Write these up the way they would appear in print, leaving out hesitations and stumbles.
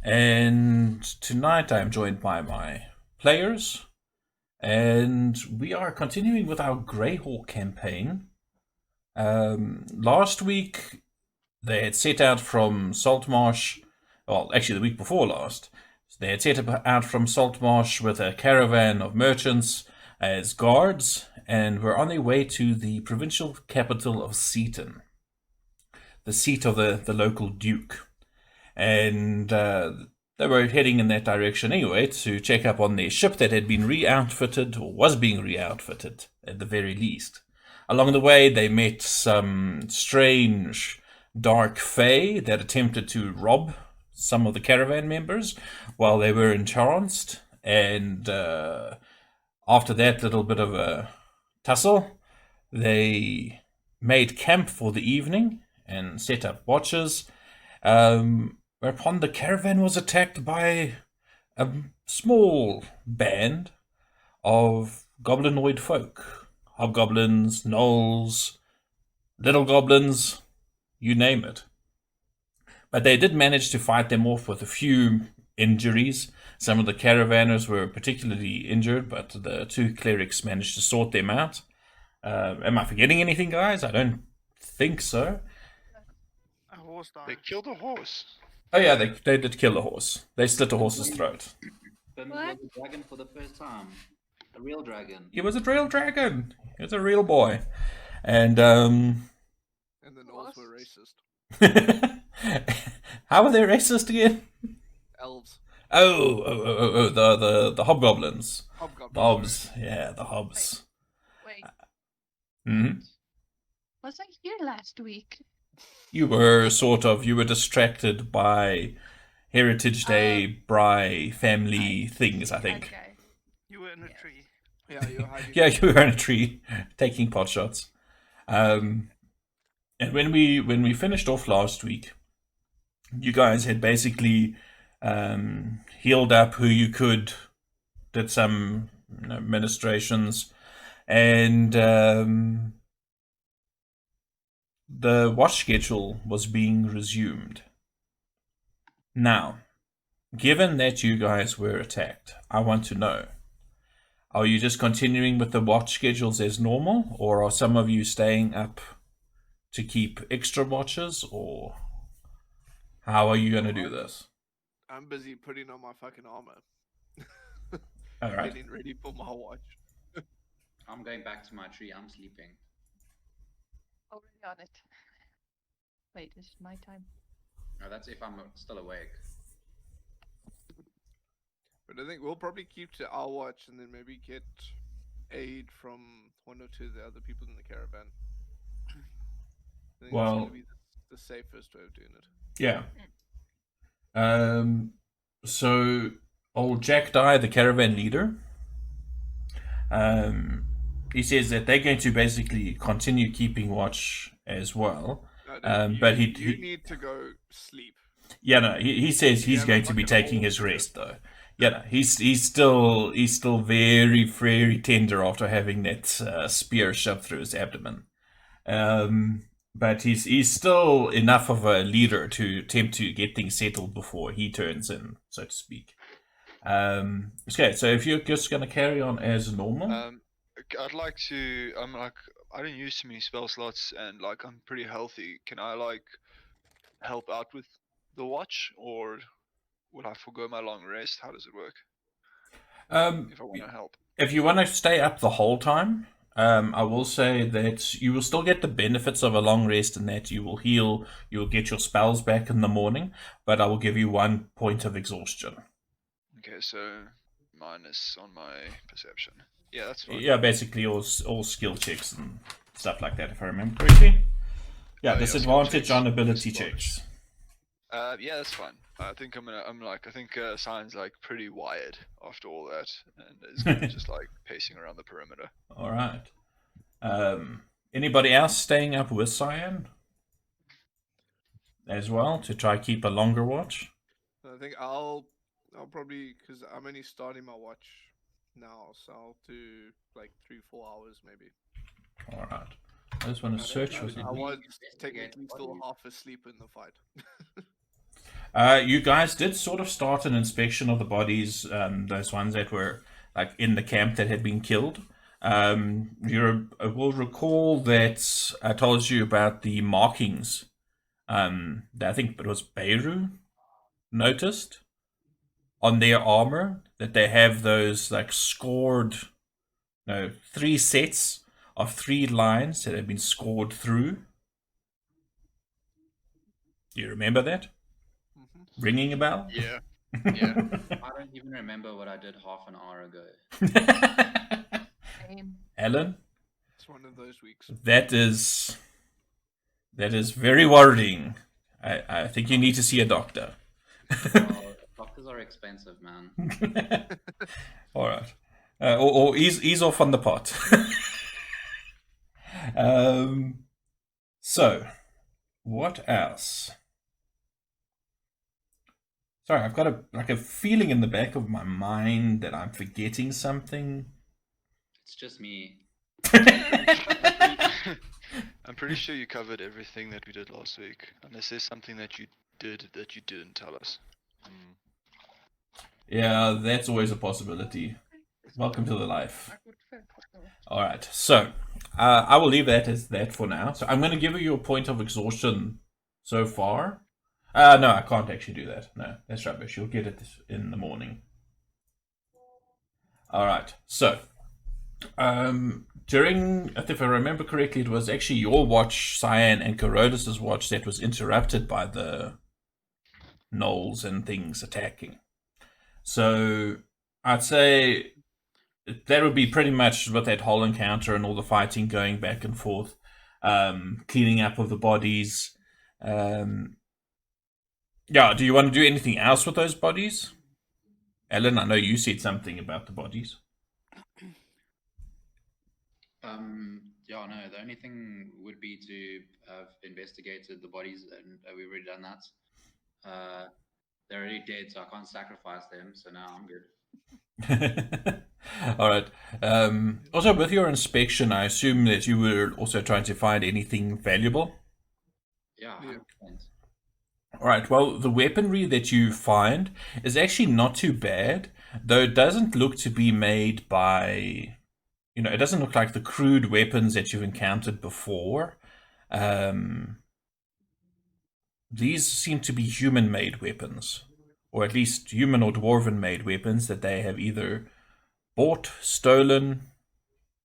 And tonight I'm joined by my players, and we are continuing with our Greyhawk campaign. Last week they had set out from Saltmarsh, well, actually the week before last, they had set out from Saltmarsh with a caravan of merchants as guards, and were on their way to the provincial capital of Seaton, the seat of the local duke. And they were heading in that direction anyway to check up on their ship that had been re-outfitted, or was being re-outfitted at the very least. Along the way, they met some strange dark fae that attempted to rob some of the caravan members while they were entranced. And after that little bit of a tussle, they made camp for the evening and set up watches. Whereupon the caravan was attacked by a small band of goblinoid folk. Hobgoblins, gnolls, little goblins, you name it. But they did manage to fight them off with a few injuries. Some of the caravanners were particularly injured, but the two clerics managed to sort them out. Am I forgetting anything, guys? I don't think so. A horse died. They killed a horse. Oh yeah, they did kill a horse. They slit a horse's throat. Ben was a dragon for the first time. A real dragon. He was a real dragon. He was a real boy. And And the Gnolls were racist. how are they racist again? Elves. Oh, the hobgoblins. Hobgoblins. The hobs. Yeah, the hobs. Wait, Hmm. was I here last week? You were distracted by Heritage Day, Bry, family things, I think. Okay. You were in a tree. Yeah, you were hiding. Yeah, you were in a tree taking pot shots. And when we finished off last week, you guys had basically healed up who you could, did some ministrations, and the watch schedule was being resumed. Now, given that you guys were attacked, I want to know, are you just continuing with the watch schedules as normal, or are some of you staying up to keep extra watches, or how are you going to do this? I'm busy putting on my fucking armor. All right. Getting ready for my watch. I'm going back to my tree. I'm sleeping. Already on it. Wait, is it my time? No, that's if I'm still awake. But I think we'll probably keep to our watch and then maybe get aid from one or two of the other people in the caravan. I think Well- that's gonna be the safest way of doing it. Yeah. So old Jack Dye, the caravan leader, he says that they're going to basically continue keeping watch as well. No, But you he need to go sleep. Yeah, no, he says he's Yeah, going but to be fucking taking his old rest though. Yeah, no, he's still very very tender after having that spear shoved through his abdomen. But he's still enough of a leader to attempt to get things settled before he turns in, so to speak. Okay, so if you're just going to carry on as normal, I'd like to. I don't use too many spell slots, and I'm pretty healthy. Can I help out with the watch, or would I forgo my long rest? How does it work if I want to help? if you want to stay up the whole time, I will say that you will still get the benefits of a long rest in that you will heal, you will get your spells back in the morning, but I will give you 1 point of exhaustion. Okay, so minus on my perception. Yeah, that's fine. Yeah, basically all skill checks and stuff like that, if I remember correctly. Yeah, Yeah, disadvantage skill checks, on ability disadvantage. checks. Yeah, that's fine. I think I think Sign's pretty wired after all that, and is gonna be just pacing around the perimeter. All right. Anybody else staying up with Cyan as well to try keep a longer watch? I think I'll probably, because I'm only starting my watch now, so I'll do 3-4 hours maybe. All right. I just want to search for I something. was investigate technically what still you- half asleep in the fight. You guys did sort of start an inspection of the bodies, those ones that were like in the camp that had been killed. You will recall that I told you about the markings that I think it was Beirut noticed on their armor, that they have those like scored, 3 sets of 3 lines that have been scored through. Do you remember that? Ringing a bell? Yeah. I don't even remember what I did half an hour ago. Same. Alan, It's one of those weeks. that is very worrying. I think you need to see a doctor. Well, doctors are expensive, man. All right. Or ease off on the pot. So, what else? Sorry, I've got a feeling in the back of my mind that I'm forgetting something. It's just me. I'm pretty sure you covered everything that we did last week, unless there's something that you did that you didn't tell us. Yeah, that's always a possibility. Welcome to the life. All right, so I will leave that as that for now. So I'm going to give you your point of exhaustion so far. No, I can't actually do that. No, that's rubbish. You'll get it in the morning. All right, so during, if I remember correctly, it was actually your watch, Cyan, and Carolus' watch that was interrupted by the gnolls and things attacking. So I'd say that would be pretty much with that whole encounter and all the fighting going back and forth, cleaning up of the bodies. Yeah, do you want to do anything else with those bodies? Ellen, I know you said something about the bodies. Yeah, no, the only thing would be to have investigated the bodies, and we've already done that. They're already dead, so I can't sacrifice them, so now I'm good. All right. Also, with your inspection, I assume that you were also trying to find anything valuable? Yeah, 100%. All right, well, the weaponry that you find is actually not too bad, though it doesn't look to be made by... it doesn't look like the crude weapons that you've encountered before. These seem to be human-made weapons, or at least human or dwarven-made weapons that they have either bought, stolen,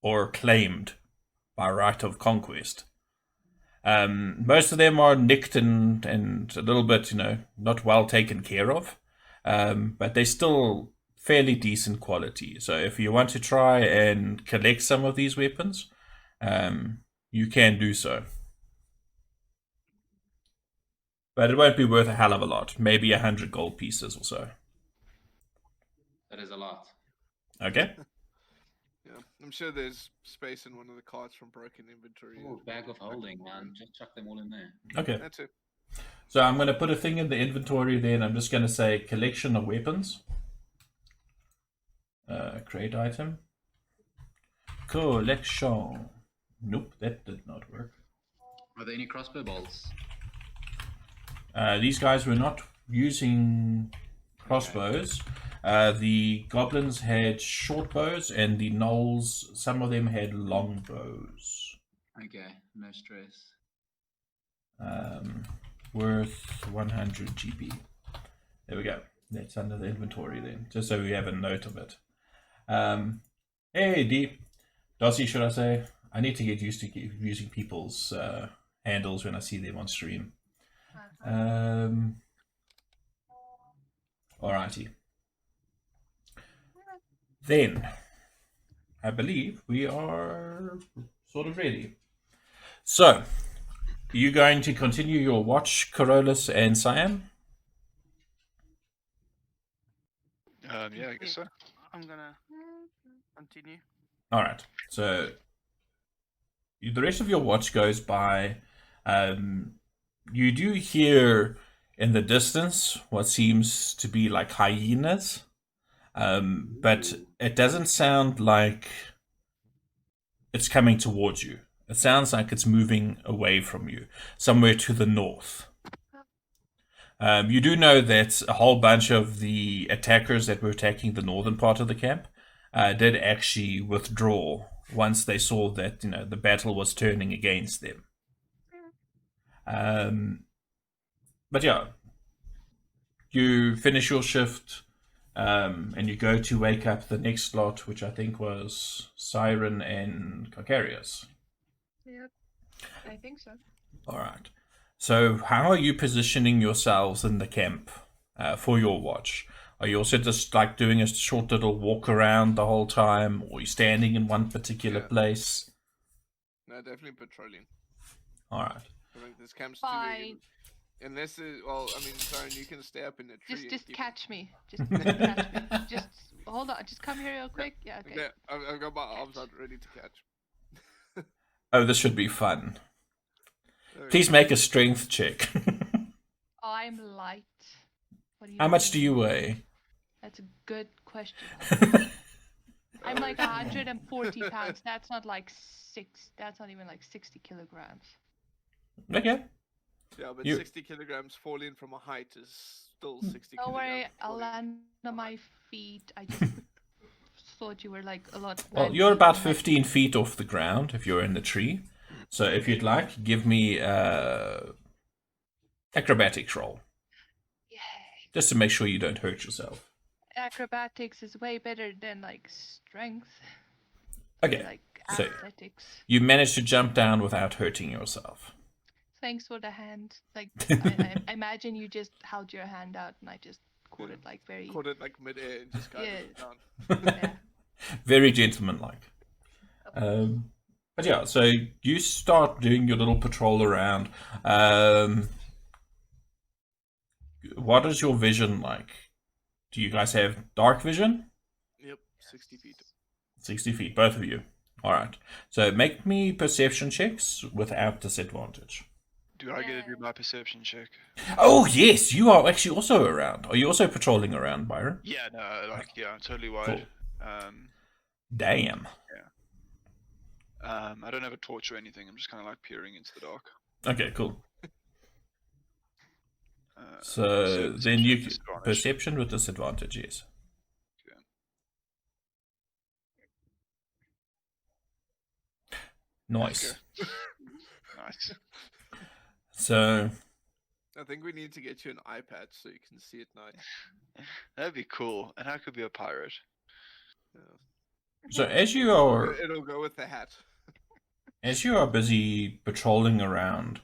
or claimed by right of conquest. Most of them are nicked and a little bit, not well taken care of, but they're still fairly decent quality. So if you want to try and collect some of these weapons, you can do so. But it won't be worth a hell of a lot. Maybe 100 gold pieces or so. That is a lot. Okay? Yeah, I'm sure there's space in one of the carts from broken inventory. Oh, bag of holding, man. Just chuck them all in there. Okay. That's it. So I'm going to put a thing in the inventory then. I'm just going to say collection of weapons. Create item. Collection. Nope, that did not work. Are there any crossbow bolts? These guys were not using crossbows. The goblins had short bows, and the gnolls, some of them had long bows. Okay, no stress. Worth 100 GP. There we go. That's under the inventory then, just so we have a note of it. Hey, Deep. Dossie, should I say? I need to get used to using people's handles when I see them on stream. Alrighty. Then, I believe we are sort of ready. So, are you going to continue your watch, Carolus and Cyan? Yeah, I guess so. I'm gonna continue. Alright, so the rest of your watch goes by. You do hear in the distance what seems to be like hyenas, but it doesn't sound like it's coming towards you. It sounds like it's moving away from you, somewhere to the north. You do know that a whole bunch of the attackers that were attacking the northern part of the camp did actually withdraw once they saw that the battle was turning against them. But yeah, you finish your shift and you go to wake up the next lot, which I think was Siren and Carcarius. Yep. I think so. All right. So how are you positioning yourselves in the camp for your watch? Are you also just like doing a short little walk around the whole time, or are you standing in one particular place? No, definitely patrolling. All right. I think this camp's Fine. Unless Siren, you can stay up in the tree. Just catch me. Just catch me. Just hold on. Just come here real quick. Yeah. Okay. Yeah, I've got my arms out ready to catch. Oh, this should be fun. Okay. Please make a strength check. I'm light. What do you How much mean? do you weigh? That's a good question. I'm like 140 pounds. That's not like That's not even like 60 kilograms. Okay. Yeah, but You- 60 kilograms falling from a height is still 60 Don't kilograms. worry, I'll falling. land on my feet. I just thought you were like a lot. Well, 9 you're feet about and, 15 feet off the ground if you're in the tree. So if you'd like, give me acrobatics roll, Yay. just to make sure you don't hurt yourself. Acrobatics is way better than like strength. Okay. Like so- athletics. You managed to jump down without hurting yourself. Thanks for the hand. Like I imagine you just held your hand out and I just caught it like very. Caught it like midair and just guided it Yeah. down. Yeah. Very gentlemanlike. But yeah, so you start doing your little patrol around. What is your vision like? Do you guys have dark vision? Yep, 60 feet. 60 feet, both of you. All right. So make me perception checks without disadvantage. Do I get to Yeah. do my perception check? Oh, yes, you are actually also around. Are you also patrolling around, Byron? Yeah, no, like I'm totally wide. Damn. I don't have a torch or anything. I'm just kind of like peering into the dark. Okay, cool. So perception then you with disadvantage. perception with disadvantage, yes. Okay. Nice. Okay. Nice. So I think we need to get you an iPad so you can see at night. That'd be cool, and I could be a pirate. so as you are It'll go with the hat. busy patrolling around,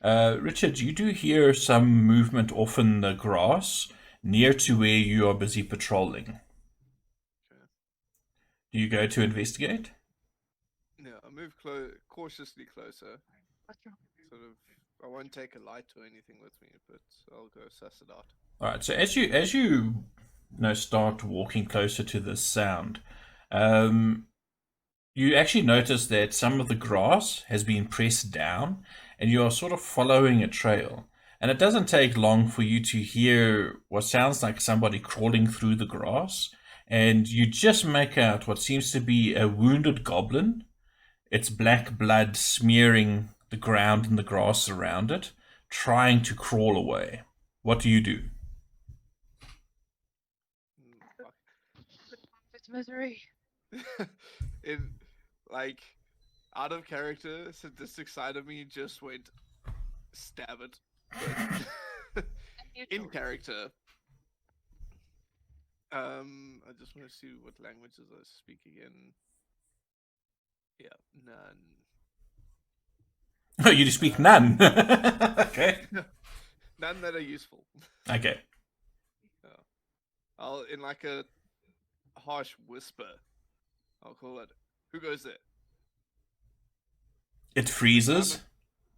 Richard, you do hear some movement off in the grass near to where you are busy patrolling. Okay. Do you go to investigate? Yeah, I move cautiously closer. Sort of, I won't take a light or anything with me, but I'll go suss it out. All right. So as you start walking closer to this sound, you actually notice that some of the grass has been pressed down, and you are sort of following a trail. And it doesn't take long for you to hear what sounds like somebody crawling through the grass, and you just make out what seems to be a wounded goblin. Its black blood smearing the ground and the grass around it, trying to crawl away. What do you do? Fuck. It's misery. In like out of character, sadistic side of me just went stab it. But in character, I just want to see what languages I speak again. Yeah, none. Oh, you speak none. Okay. None that are useful. Okay. I'll in like a harsh whisper. I'll call it. Who goes there? It freezes.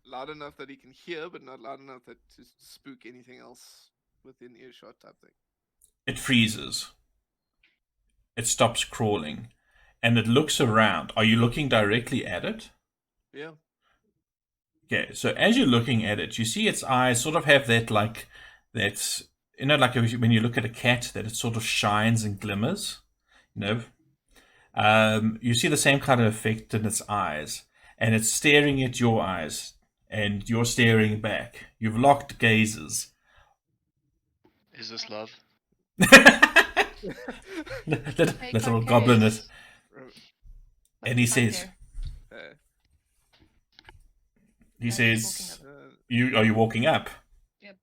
Loud enough that he can hear, but not loud enough that to spook anything else within earshot type thing. It freezes. It stops crawling. And it looks around. Are you looking directly at it? Yeah. Okay, so as you're looking at it, you see its eyes sort of have that, like when you look at a cat, that it sort of shines and glimmers. You see the same kind of effect in its eyes. And it's staring at your eyes. And you're staring back. You've locked gazes. Is this love? Little goblin is, and he says, he says, are you walking up? Yep.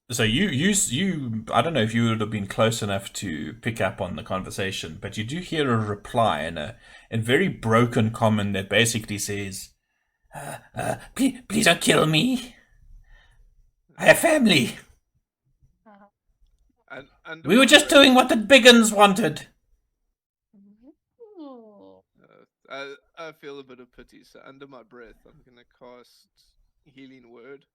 So you I don't know if you would have been close enough to pick up on the conversation, but you do hear a reply in very broken common that basically says, please don't kill me. I have family. And We were just doing what the big uns wanted. I feel a bit of pity, so under my breath, I'm gonna cast Healing Word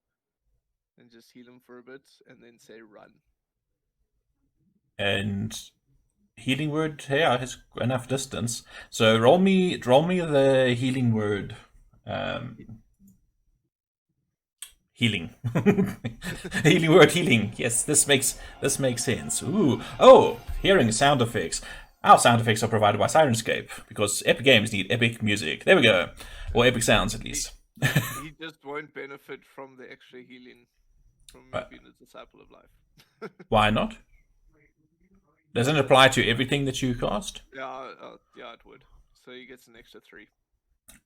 and just heal him for a bit, and then say run. And healing word, yeah, has enough distance. So roll me the healing word. Healing. Healing word healing. Yes, this makes sense. Ooh. Oh, hearing sound effects. Our sound effects are provided by Sirenscape because epic games need epic music. There we go. Or epic sounds at least. He just won't benefit from the extra healing from being a disciple of life. Why not? Doesn't it apply to everything that you cast? Yeah, it would. So he gets an extra 3.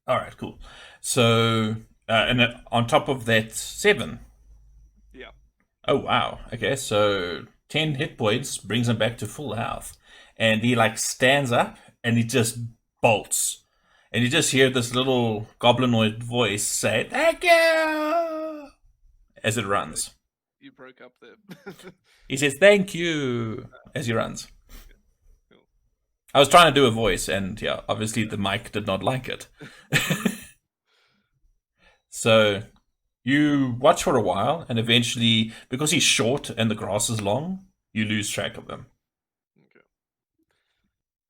All right, cool. So, and on top of that, 7. Yeah. Oh wow. Okay, so 10 hit points brings him back to full health, and he like stands up and he just bolts, and you just hear this little goblinoid voice say "Thank you" as it runs. You broke up there. He says "Thank you" as he runs. Cool. I was trying to do a voice, and yeah, obviously the mic did not like it. So you watch for a while, and eventually, because he's short and the grass is long, you lose track of him. Okay.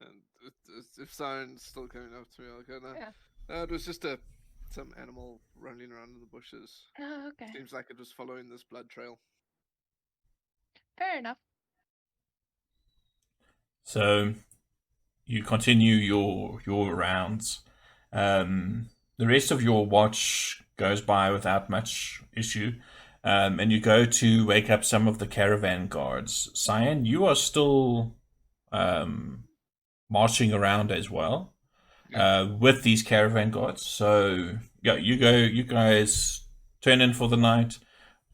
And if Siren's still coming up to me, I'll go, no. Yeah. No, it was just some animal running around in the bushes. Oh, okay. Seems like it was following this blood trail. Fair enough. So you continue your rounds. The rest of your watch goes by without much issue, and you go to wake up some of the caravan guards. Cyan, you are still marching around as well with these caravan guards. So yeah, you guys turn in for the night.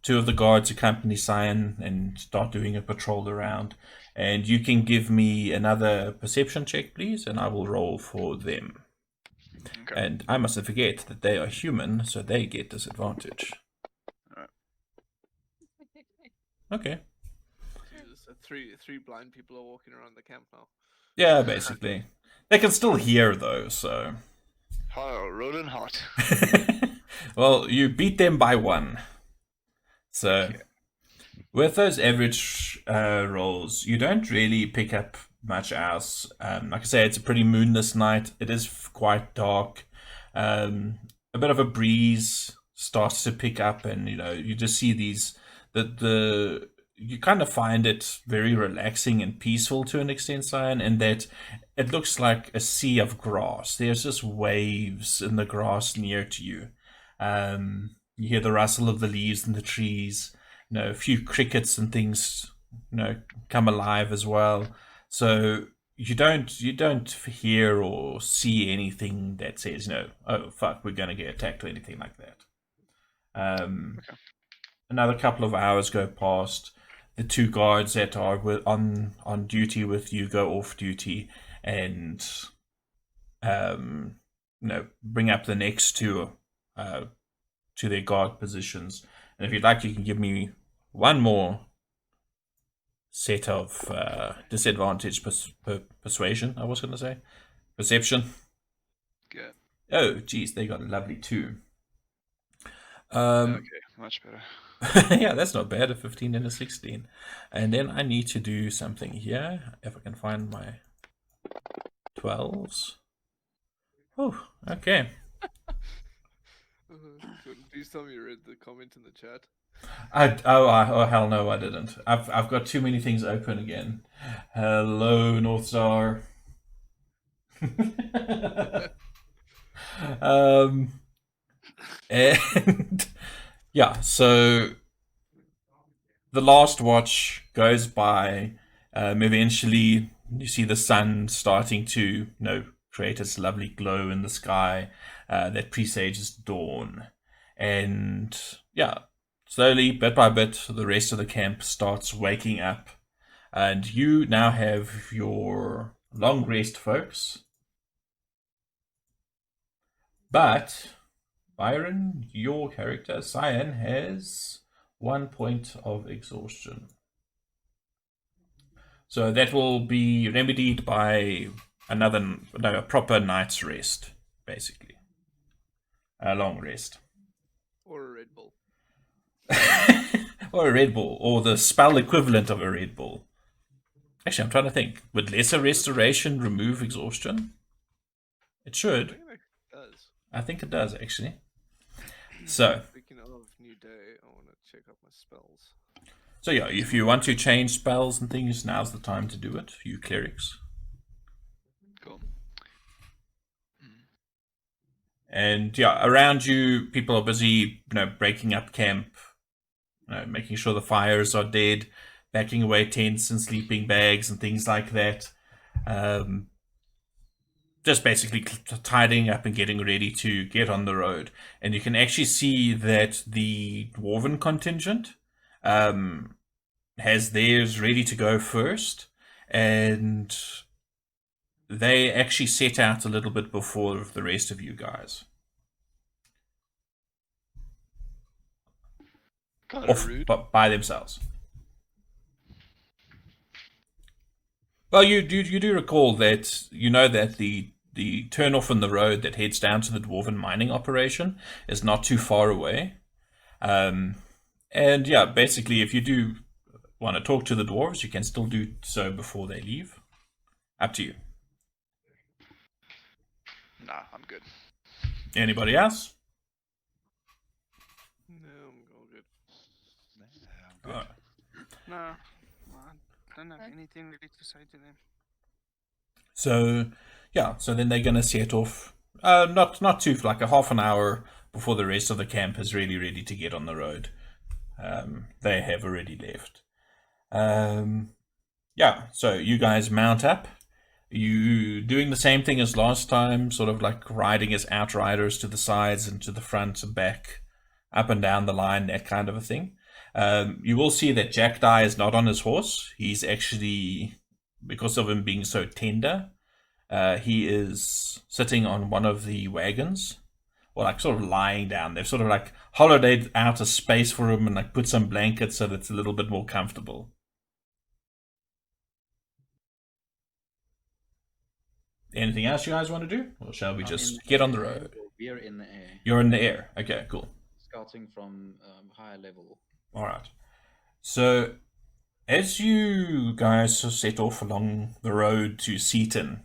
2 of the guards accompany Cyan and start doing a patrol around. And you can give me another perception check, please, and I will roll for them. Okay. And I mustn't forget that they are human, so they get disadvantage. Alright. Okay. Jesus, so three blind people are walking around the camp now. Yeah, basically. They can still hear, though, so... Hi, rolling hot. Well, you beat them by 1. So, with those average rolls, you don't really pick up much else. Like I say, it's a pretty moonless night. It is quite dark. A bit of a breeze starts to pick up, and you just see these. You kind of find it very relaxing and peaceful to an extent, Cyan, in that it looks like a sea of grass. There's just waves in the grass near to you. You hear the rustle of the leaves in the trees. A few crickets and things, come alive as well. So you don't hear or see anything that says, oh fuck, we're gonna get attacked or anything like that. Okay. Another couple of hours go past. The 2 guards that are on duty with you go off duty, and bring up the next 2 to their guard positions. And if you'd like, you can give me one more set of disadvantage persuasion, I was going to say. Perception. Good. Oh, geez, they got a lovely 2. Okay, much better. Yeah, that's not bad, a 15 and a 16. And then I need to do something here, if I can find my 12s. Oh, okay. Please tell me you read the comment in the chat. Oh hell no, I didn't. I've got too many things open again. Hello, North Star. And yeah, so the last watch goes by. Eventually, you see the sun starting to, create its lovely glow in the sky that presages dawn. And yeah, slowly, bit by bit, the rest of the camp starts waking up. And you now have your long rest, folks. But Byron, your character, Cyan, has 1 point of exhaustion. So that will be remedied by a proper night's rest, basically. A long rest. Or a Red Bull. Or a Red Bull, or the spell equivalent of a Red Bull. Actually, I'm trying to think. Would lesser restoration remove exhaustion? It should. I think it does, actually. So, speaking of new day, I want to check out my spells. So yeah, if you want to change spells and things, now's the time to do it, you clerics. Cool. And yeah, around you, people are busy, breaking up camp, making sure the fires are dead, backing away tents and sleeping bags and things like that. Just basically tidying up and getting ready to get on the road. And you can actually see that the dwarven contingent has theirs ready to go first, and they actually set out a little bit before the rest of you guys. Rude. By themselves. Well, you do recall that that the turnoff in the road that heads down to the dwarven mining operation is not too far away. And yeah, basically, if you do want to talk to the dwarves, you can still do so before they leave. Up to you. Nah, I'm good. Anybody else? No, I'm all good. Alright. No, I don't have anything really to say to them. So yeah, so then they're gonna set off. Not too like a half an hour before the rest of the camp is really ready to get on the road. They have already left. Yeah, so you guys mount up. You doing the same thing as last time, sort of like riding as outriders to the sides and to the front and back, up and down the line, that kind of a thing. You will see that Jackdaw is not on his horse. He's actually, because of him being so tender, he is sitting on one of the wagons, or like sort of lying down. They've sort of like hollowed out a space for him and like put some blankets so that it's a little bit more comfortable. Anything else you guys want to do? Or shall we just get on the road? We're in the air. You're in the air. Okay, cool. Scouting from higher level. All right. So, as you guys set off along the road to Seaton,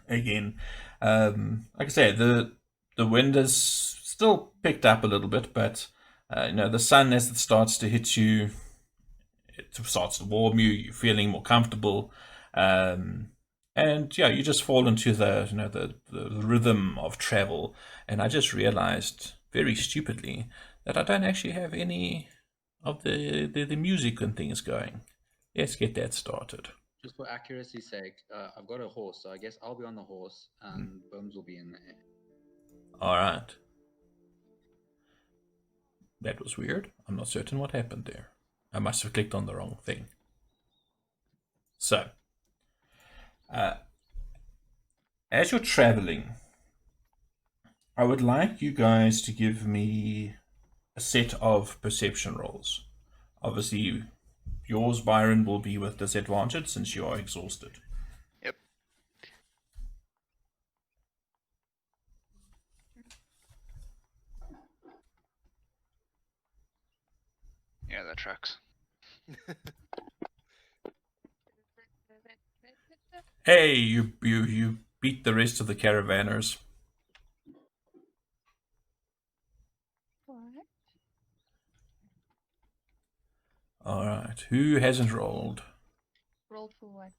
again, like I say, the wind is still picked up a little bit, but the sun, as it starts to hit you, it starts to warm you. You're feeling more comfortable, and yeah, you just fall into the rhythm of travel. And I just realized very stupidly that I don't actually have any of the music and things going. Let's get that started. Just for accuracy's sake, I've got a horse, so I guess I'll be on the horse and Bones will be in the air. All right. That was weird. I'm not certain what happened there. I must have clicked on the wrong thing. So, as you're traveling, I would like you guys to give me a set of perception rolls. Obviously, yours, Byron, will be with disadvantage since you are exhausted. Yep. Yeah, that tracks. Hey, you beat the rest of the caravanners. What? All right. Who hasn't rolled? Roll for what?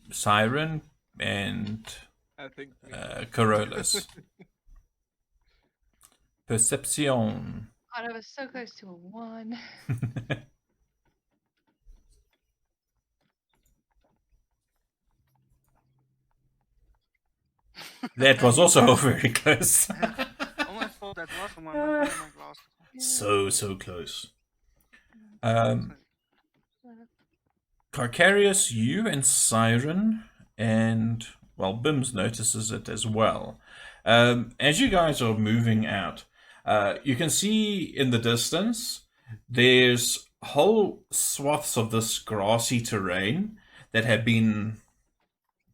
Siren and I think. Carolus. Perception. God, I was so close to a 1. That was also very close. Almost thought that was the one. I had my glasses. So close. Carcarius, you and Siren, and well, Bims notices it as well. As you guys are moving out, you can see in the distance there's whole swaths of this grassy terrain that have been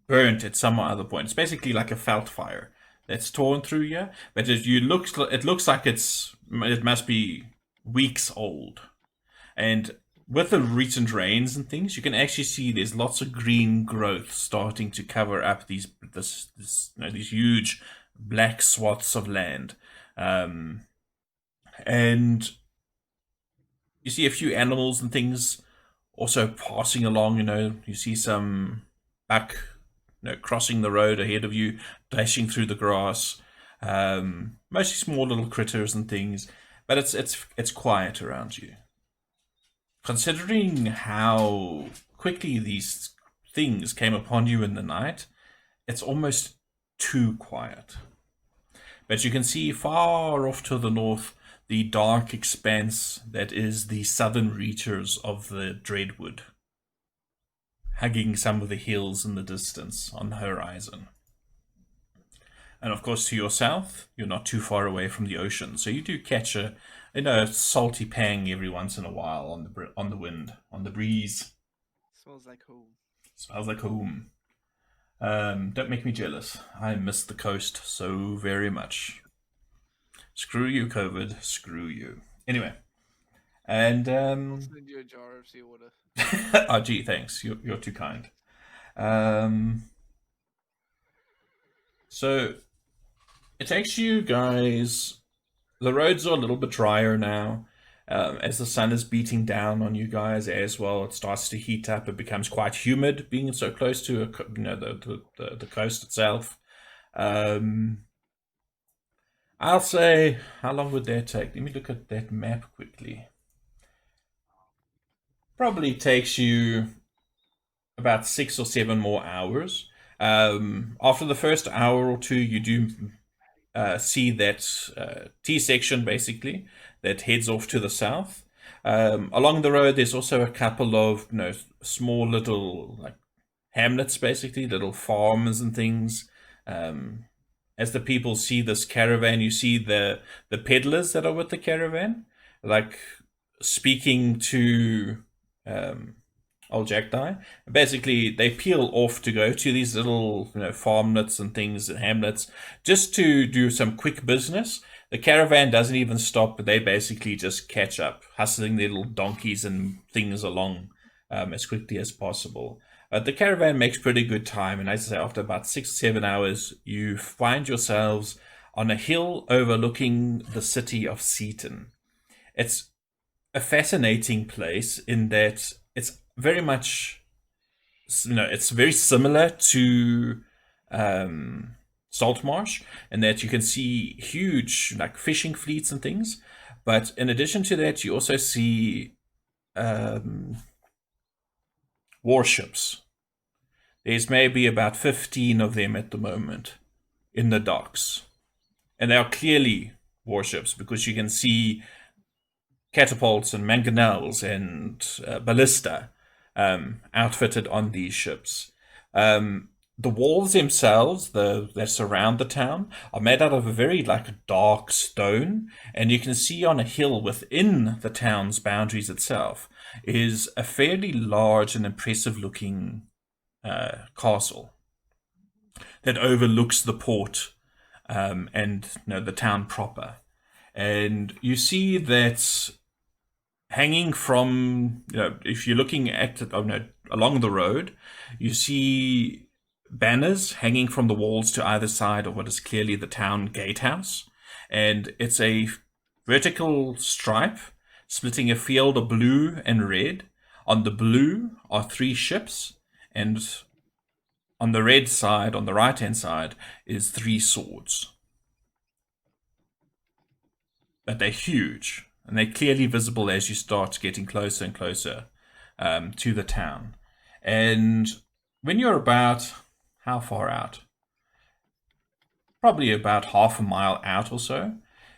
burnt at some other point. It's basically like a felt fire that's torn through here, but it looks like it must be weeks old. And with the recent rains and things, you can actually see there's lots of green growth starting to cover up these huge black swaths of land, and you see a few animals and things also passing along. You see some buck, crossing the road ahead of you, dashing through the grass. Mostly small little critters and things, but it's quiet around you. Considering how quickly these things came upon you in the night, it's almost too quiet. But you can see far off to the north the dark expanse that is the southern reaches of the Dreadwood, hugging some of the hills in the distance on the horizon. And of course, to your south, you're not too far away from the ocean, so you do catch a salty pang every once in a while on the wind, on the breeze. Smells like home. Smells like home. Don't make me jealous. I miss the coast so very much. Screw you, COVID. Screw you. Anyway, and I'll send you a jar of seawater. oh, gee, thanks. You're too kind. So it takes you guys. The roads are a little bit drier now. As the sun is beating down on you guys as well, it starts to heat up. It becomes quite humid, being so close to the coast itself. I'll say, how long would that take? Let me look at that map quickly. Probably takes you about 6 or 7 more hours. After the first hour or two, you do see that T section basically that heads off to the south. Along the road, there's also a couple of small little hamlets, basically little farms and things. As the people see this caravan, you see the peddlers that are with the caravan, speaking to old Jackdaw. Basically, they peel off to go to these little farmlets and things and hamlets just to do some quick business. The caravan doesn't even stop, but they basically just catch up, hustling their little donkeys and things along as quickly as possible. The caravan makes pretty good time, and as I say, after about 6 or 7 hours, you find yourselves on a hill overlooking the city of Seaton. It's a fascinating place in that it's very much, it's very similar to Saltmarsh, in that you can see huge fishing fleets and things, but in addition to that, you also see warships. There's maybe about 15 of them at the moment in the docks, and they are clearly warships because you can see catapults and mangonels and ballista outfitted on these ships. The walls themselves that surround the town are made out of a very dark stone, and you can see on a hill within the town's boundaries itself is a fairly large and impressive looking castle that overlooks the port and the town proper. And you see that hanging from, if you're looking at along the road, you see banners hanging from the walls to either side of what is clearly the town gatehouse, and it's a vertical stripe splitting a field of blue and red. On the blue are 3 ships, and on the red side, on the right hand side, is 3 swords. But they're huge, and they're clearly visible as you start getting closer and closer to the town. And when you're about, how far out? probably about half a mile out or so,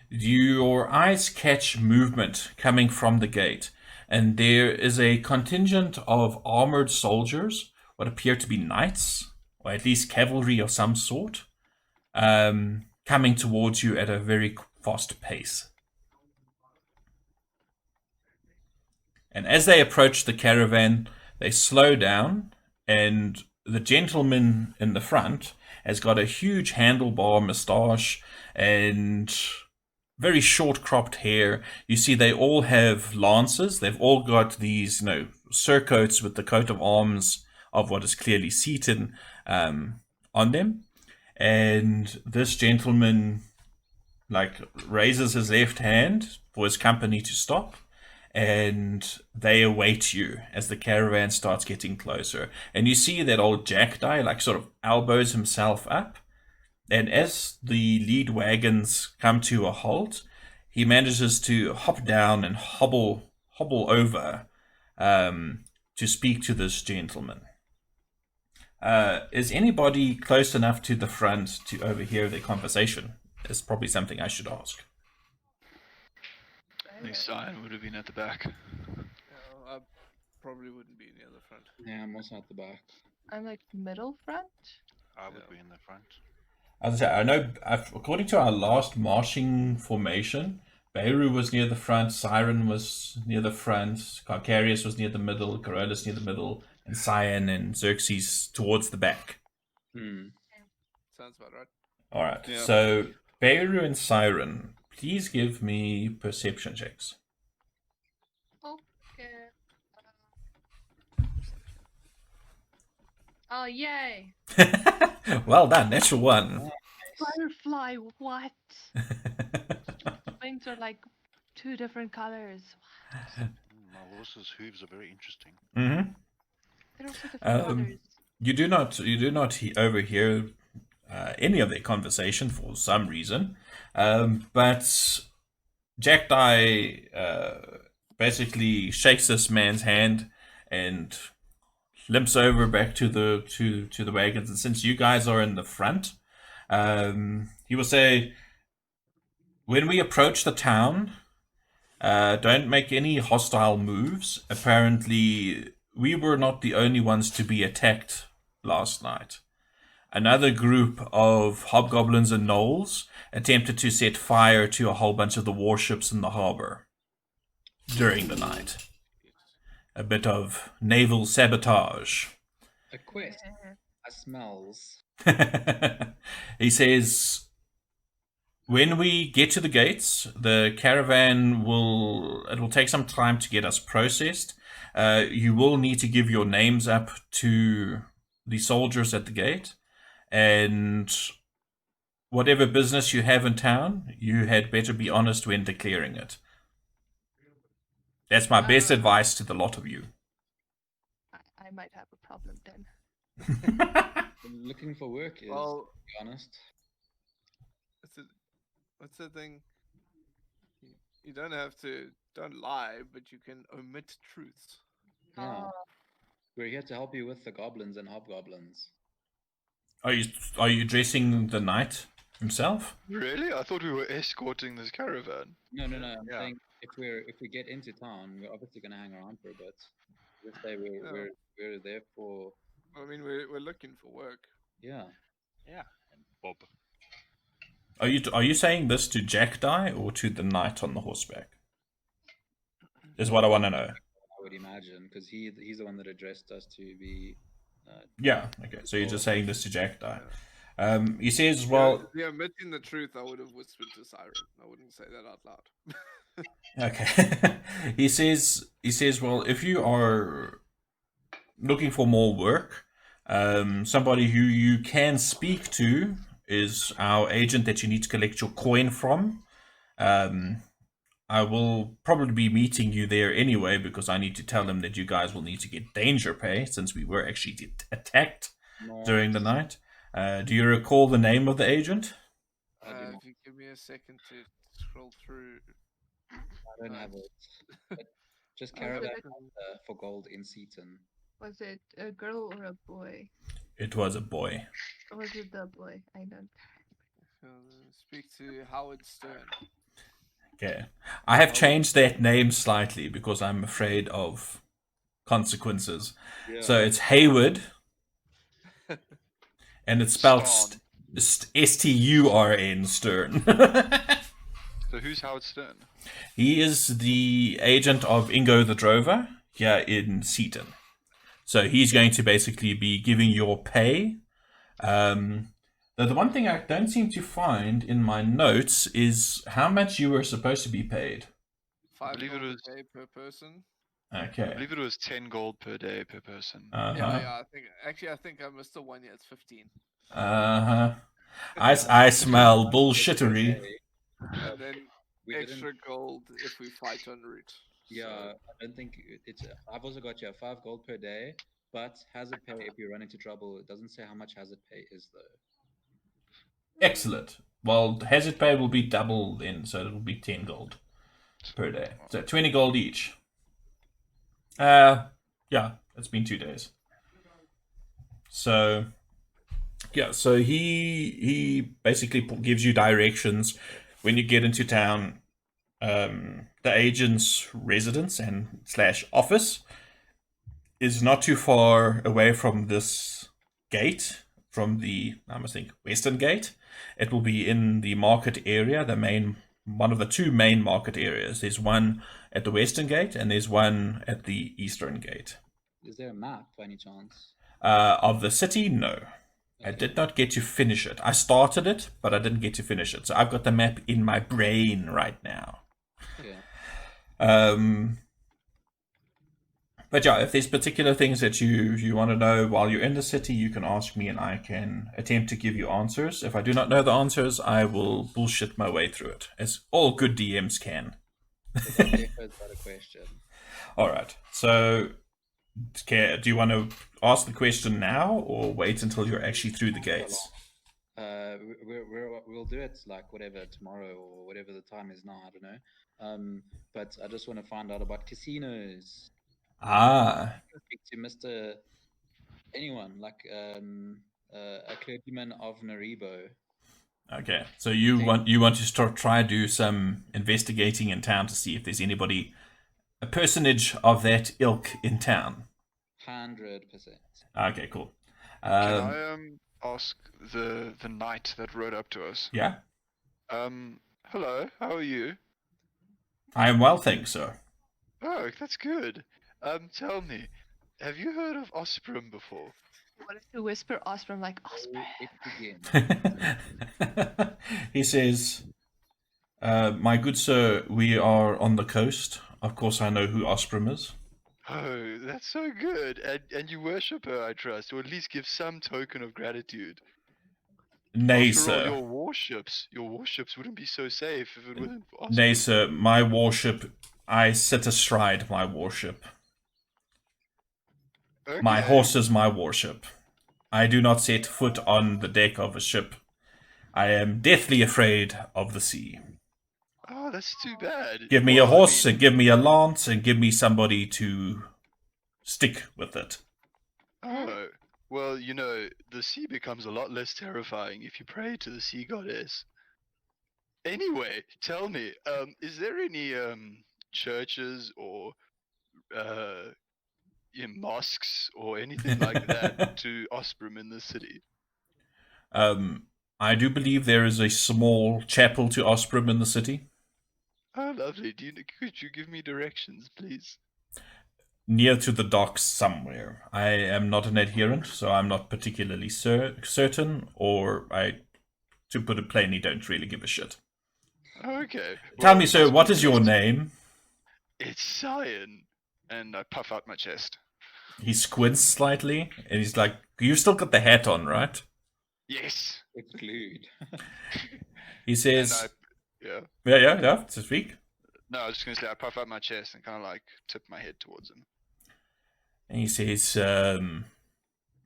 your eyes catch movement coming from the gate, and there is a contingent of armored soldiers, what appear to be knights, or at least cavalry of some sort, coming towards you at a very fast pace. And as they approach the caravan, they slow down, and the gentleman in the front has got a huge handlebar mustache and very short cropped hair. You see they all have lances. They've all got these, surcoats with the coat of arms of what is clearly Seaton on them. And this gentleman raises his left hand for his company to stop, and they await you as the caravan starts getting closer. And you see that old Jackdaw sort of elbows himself up, and as the lead wagons come to a halt, he manages to hop down and hobble over to speak to this gentleman. Is anybody close enough to the front to overhear their conversation? It's probably something I should ask. I think Cyan would have been at the back. I probably wouldn't be near the front. Yeah, I'm also at the back. I'm like middle front. I would be in the front. As I say, I know, according to our last marching formation, Beirut was near the front, Siren was near the front, Carcarius was near the middle, Carolus near the middle, and Cyan and Xerxes towards the back. Sounds about right. Alright, Yeah. so Beirut and Siren, please give me perception checks. Okay. Oh, yay! Well done, natural one. Butterfly, what? Wings are like 2 different colors. My horse's hooves are very interesting. Mm-hmm. They're also different colors. You do not overhear any of their conversation for some reason, but Jackdaw basically shakes this man's hand and limps over back to the wagons. And since you guys are in the front, he will say, "When we approach the town, don't make any hostile moves. Apparently, we were not the only ones to be attacked last night. Another group of hobgoblins and gnolls attempted to set fire to a whole bunch of the warships in the harbor during the night. A bit of naval sabotage." A quest. I smells. He says, "When we get to the gates, the caravan will take some time to get us processed. You will need to give your names up to the soldiers at the gate, and whatever business you have in town, you had better be honest when declaring it. That's my best advice to the lot of you." I might have a problem then. Looking for work is, Well, to be honest. what's the thing? You don't lie, but you can omit truths. Yeah. We're here to help you with the goblins and hobgoblins. Are you addressing the knight himself? Really? I thought we were escorting this caravan. No. I'm Yeah. saying if we get into town, we're obviously gonna hang around for a bit. Just say we're there for. I mean, we're looking for work. Yeah. Yeah. And Bob. Are you saying this to Jackdaw or to the knight on the horseback? Is what I want to know. I would imagine, because he's the one that addressed us to be. Yeah. Okay. So you're just saying this to Jackdaw. He says, "Well, Yeah, omitting the truth, I would have whispered to Siren. I wouldn't say that out loud. okay." He says, "Well, if you are looking for more work, somebody who you can speak to is our agent that you need to collect your coin from. I will probably be meeting you there anyway, because I need to tell him that you guys will need to get danger pay since we were actually attacked during the night. Do you recall the name of the agent?" If you give me a second to scroll through. I don't have it. But just Oh, Caravan so for gold in Seaton. Was it a girl or a boy? It was a boy. Or was it the boy? I don't. Speak to Howard Stern. Okay. I have changed that name slightly because I'm afraid of consequences. Yeah. So it's Hayward, and it's spelled Stan. Sturn, Stern. So who's Howard Stern? He is the agent of Ingo the Drover here in Seaton. So he's going to basically be giving your pay. The one thing I don't seem to find in my notes is how much you were supposed to be paid. I believe it was- $5 per person. I Okay. believe it was 10 gold per day per person. Yeah. I think I missed the one. Yeah, it's 15. I smell bullshittery. And then We extra didn't. gold if we fight en route. Yeah, So, I don't think it's. I've also got 5 gold per day, but hazard pay if you run into trouble. It doesn't say how much hazard pay is though. Excellent. Well, hazard pay will be double then, so it'll be 10 gold per day. So 20 gold each. Yeah, it's been 2 days. So, yeah, so he basically gives you directions when you get into town. The agent's residence and / office is not too far away from this gate, from the, I must think, western gate. It will be in the market area, one of the 2 main market areas. There's one at the western gate and there's one at the eastern gate. Is there a map by any chance? Of the city, no. I did not get to finish it. I started it, but I didn't get to finish it. So I've got the map in my brain right now. Yeah. But yeah, if there's particular things that you want to know while you're in the city, you can ask me and I can attempt to give you answers. If I do not know the answers, I will bullshit my way through it, as all good DMs can. Because I've definitely got a question. All right. So, do you want to ask the question now or wait until you're actually through the gates? We'll do it like whatever tomorrow or whatever the time is now. I don't know. But I just want to find out about casinos. Ah, Speak to Mr. Anyone like a clergyman of Naribo. okay. So you want to try to do some investigating in town to see if there's a personage of that ilk in town. 100%. Okay, cool. Can I ask the knight that rode up to us? Yeah, Hello, how are you? I am well, thanks, sir. Oh, that's good. Tell me, have you heard of Osprey before? What if you whisper Osprey like Osprey? It begins. He says, my good sir, we are on the coast. Of course I know who Osprey is. Oh, that's so good. And you worship her, I trust, or at least give some token of gratitude. Nay, After all, sir. your warships wouldn't be so safe if it wasn't for Osprey. Nay, sir, my warship, I sit astride my warship. Okay. My horse is my warship. I do not set foot on the deck of a ship. I am deathly afraid of the sea. Oh, that's too bad. Give me a Well, I horse mean- and give me a lance and give me somebody to stick with it. Oh, well, the sea becomes a lot less terrifying if you pray to the sea goddess. Anyway, tell me, is there any churches or mosques or anything like that to Osprey in the city? I do believe there is a small chapel to Osprey in the city. Oh, lovely. Could you give me directions, please? Near to the docks somewhere. I am not an adherent, so I'm not particularly certain, or to put it plainly, don't really give a shit. Okay. Tell well, me, sir, what is your Osprey- name? It's Cyan. And I puff out my chest. He squints slightly, and he's like, "You've still got the hat on, right?" Yes. It's glued. He And says, yeah. yeah, to speak. No, I was just gonna say I puff out my chest and kind of like tip my head towards him. And he says,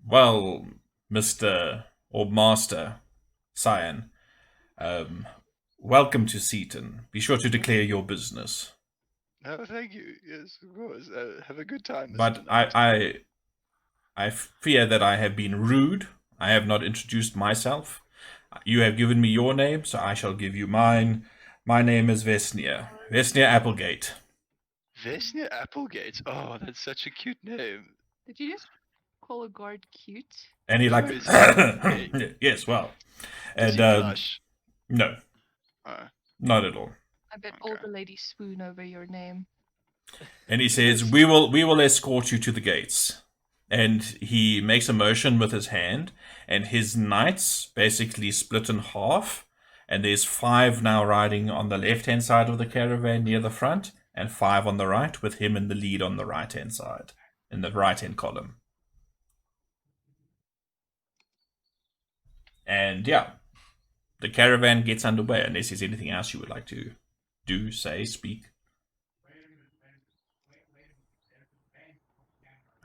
well, Mr. or Master Cyan, welcome to Seaton. Be sure to declare your business. No, thank you. Yes, of course. Have a good time. But Mr. Knight. I fear that I have been rude. I have not introduced myself. You have given me your name, so I shall give you mine. My name is Vesnia. Vesnia Applegate. Vesnia Applegate. Oh, that's such a cute name. Did you just call a guard cute? And he like, Vesnia. yes, well. Does And he blush? no, not at all. I bet all the ladies swoon over your name. And he says, we will escort you to the gates. And he makes a motion with his hand, and his knights basically split in half. And there's 5 now riding on the left-hand side of the caravan near the front, and 5 on the right, with him in the lead on the right-hand side, in the right-hand column. And yeah, the caravan gets underway, unless there's anything else you would like to do, say, speak.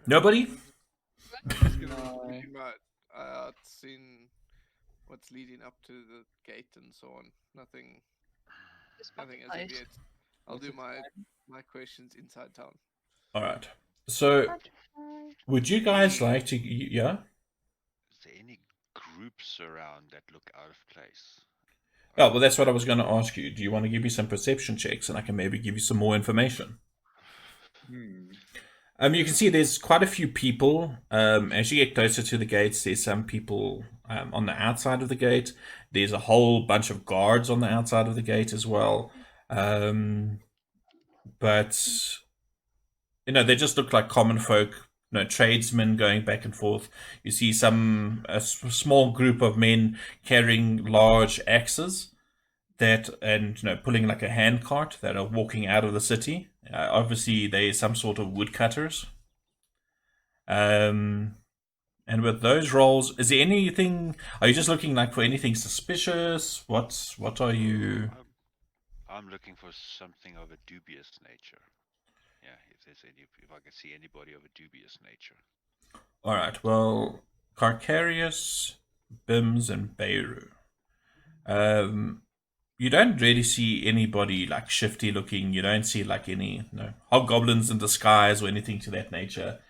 Nobody? Just gonna keep my eye out, seeing what's leading up to the gate and so on. Nothing as of yet. I'll do my questions inside town. All right. So, would you guys like to? Yeah. Is there any groups around that look out of place? Oh, well, that's what I was going to ask you. Do you want to give me some perception checks, and I can maybe give you some more information? You can see there's quite a few people. As you get closer to the gates, there's some people on the outside of the gate. There's a whole bunch of guards on the outside of the gate as well. But, they just look like common folk, tradesmen going back and forth. You see a small group of men carrying large axes and pulling like a hand cart that are walking out of the city. Obviously, they're some sort of woodcutters. And with those roles, is there anything? Are you just looking like for anything suspicious? What are you? I'm looking for something of a dubious nature. Yeah, if I can see anybody of a dubious nature. All right. Well, Carcarius, Bims, and Beirut. You don't really see anybody like shifty looking. You don't see like any hobgoblins in disguise or anything to that nature.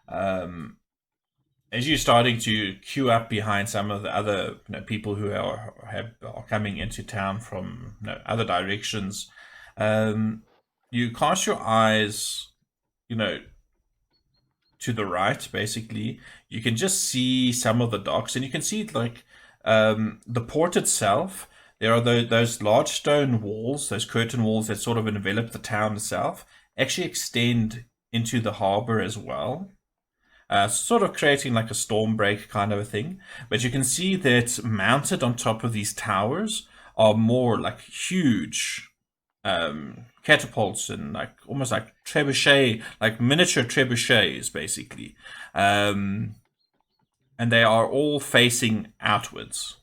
As you're starting to queue up behind some of the other people who are coming into town from other directions, you cast your eyes, to the right. Basically, you can just see some of the docks, and you can see like the port itself. There are those large stone walls, those curtain walls that sort of envelop the town itself, actually extend into the harbor as well. Sort of creating like a storm break kind of a thing. But you can see that mounted on top of these towers are more like huge catapults and like almost like trebuchet, like miniature trebuchets basically. And they are all facing outwards.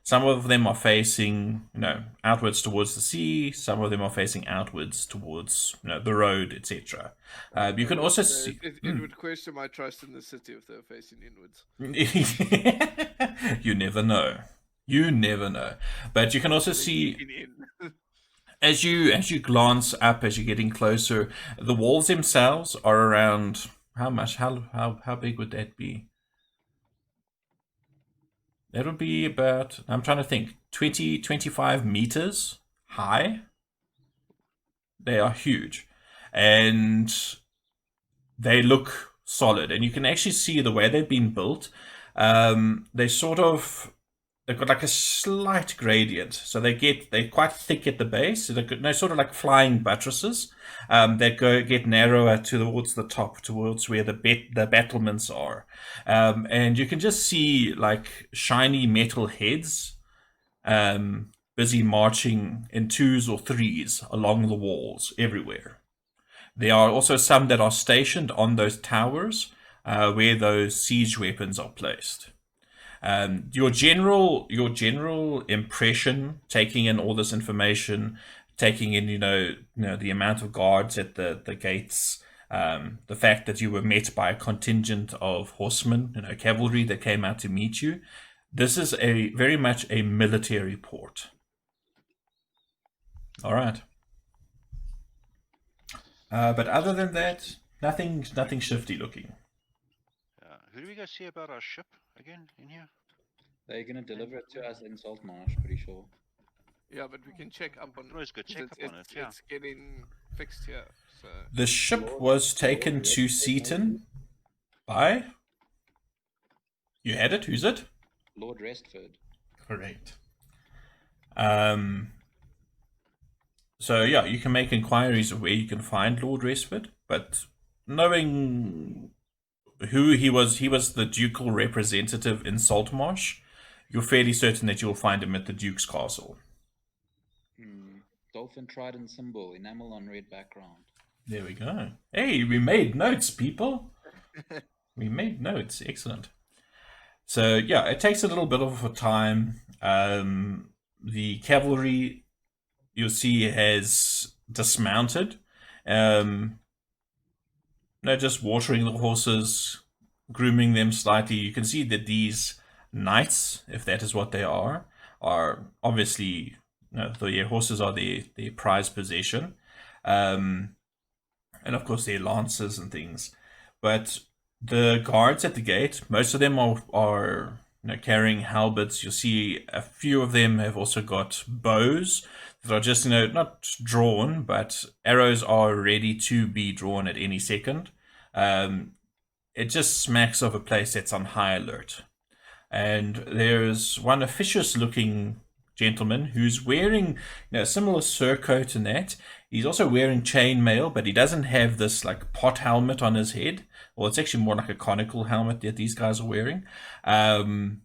Some of them are facing, outwards towards the sea. Some of them are facing outwards towards, the road, etc. You can also see. It would question my trust in the city if they're facing inwards. You never know. You never know. But you can also see, as you glance up, as you're getting closer, the walls themselves are around how much? How big would that be? That would be about, I'm trying to think, 25 meters high. They are huge. And they look solid. And you can actually see the way they've been built. They've got like a slight gradient. So they're quite thick at the base. So they're sort of like flying buttresses that get narrower towards the top, towards where the battlements are. And you can just see like shiny metal heads busy marching in 2s or 3s along the walls everywhere. There are also some that are stationed on those towers where those siege weapons are placed. Your general impression, taking in all this information, taking in the amount of guards at the gates, the fact that you were met by a contingent of horsemen, cavalry that came out to meet you. This is very much a military port. All right. But other than that, nothing shifty looking. Who do we go see about our ship again in here? They're gonna deliver it to us in Saltmarsh, pretty sure. Yeah, but we can check up on. Always go 'cause check up on it, yeah. It's getting fixed here. So The ship was taken to Seaton by. You had it? Who's it? Lord Restford. Correct. So yeah, you can make inquiries of where you can find Lord Restford, but knowing who he was the ducal representative in Saltmarsh. You're fairly certain that you'll find him at the Duke's castle. Dolphin trident symbol, enamel on red background. There we go. Hey, we made notes, people. We made notes. Excellent. So yeah, it takes a little bit of a time. The cavalry, you'll see, has dismounted. Just watering the horses, grooming them slightly. You can see that these knights, if that is what they are obviously, the horses are their prized possession. And of course their lances and things. But the guards at the gate, most of them are carrying halberds. You'll see a few of them have also got bows that are just, not drawn, but arrows are ready to be drawn at any second. It just smacks of a place that's on high alert. And there's one officious-looking gentleman who's wearing a similar surcoat and that. He's also wearing chainmail, but he doesn't have this pot helmet on his head. Well, it's actually more like a conical helmet that these guys are wearing. And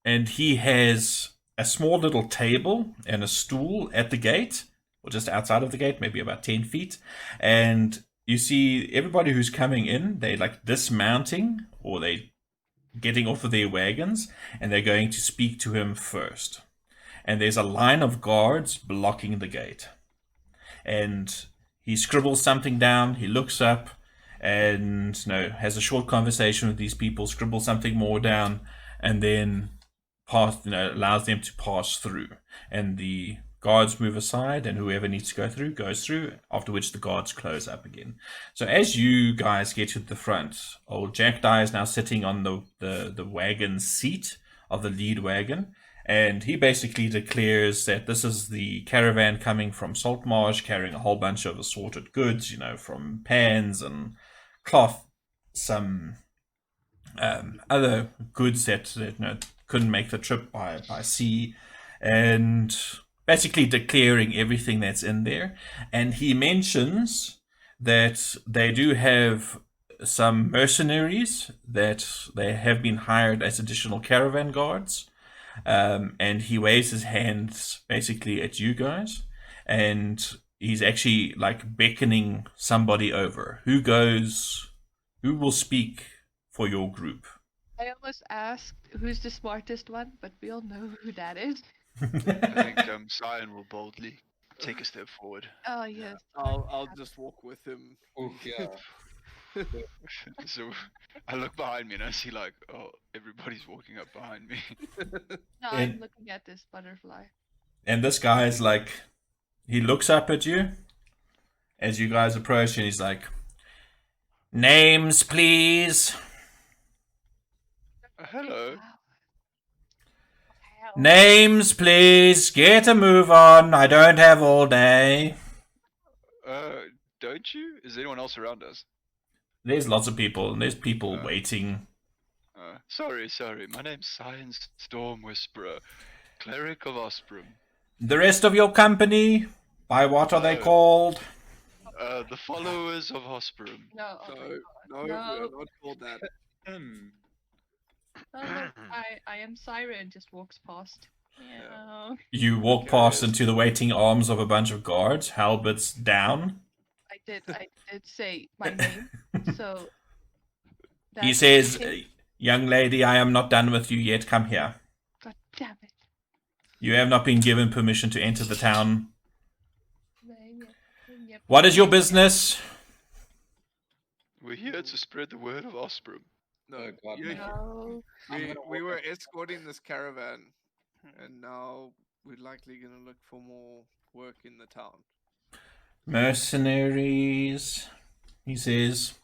he has a small little table and a stool at the gate, or just outside of the gate, maybe about 10 feet. And you see everybody who's coming in, they dismounting, or they getting off of their wagons, and they're going to speak to him first. And there's a line of guards blocking the gate. And he scribbles something down, he looks up, and has a short conversation with these people, scribbles something more down, and then allows them to pass through. And the guards move aside, and whoever needs to go through goes through, after which the guards close up again. So as you guys get to the front, old Jackdaw is now sitting on the wagon seat of the lead wagon, and he basically declares that this is the caravan coming from Saltmarsh, carrying a whole bunch of assorted goods, from pans and cloth, some other goods that couldn't make the trip by sea, and basically declaring everything that's in there. And he mentions that they do have some mercenaries that they have been hired as additional caravan guards. And he waves his hands basically at you guys, and he's actually beckoning somebody over. Who will speak for your group? I almost asked who's the smartest one, but we all know who that is. I think Cyan will boldly take a step forward. Oh yes. I'll just walk with him. Oh yeah. So I look behind me and I see everybody's walking up behind me. No, I'm looking at this butterfly. And this guy is he looks up at you as you guys approach, and he's like, "Names, please." Hello. Names, please. Get a move on. I don't have all day. Don't you? Is anyone else around us? There's lots of people, and there's people waiting. Sorry. My name's Cyan Storm Whisperer, Cleric of Osprum. The rest of your company, by what are they called? The followers of Osprum. No, No, we're not called that. Oh, I am Siren. Just walks past. Yeah. You walk past into the waiting arms of a bunch of guards, halberds down. I did say my name, so. He says, "Young lady, I am not done with you yet. Come here. God damn it. You have not been given permission to enter the town. Yep. What is your business?" We're here to spread the word of Osprum. No, God, No. we were escorting this caravan, and now we're likely gonna look for more work in the town. Mercenaries, he says.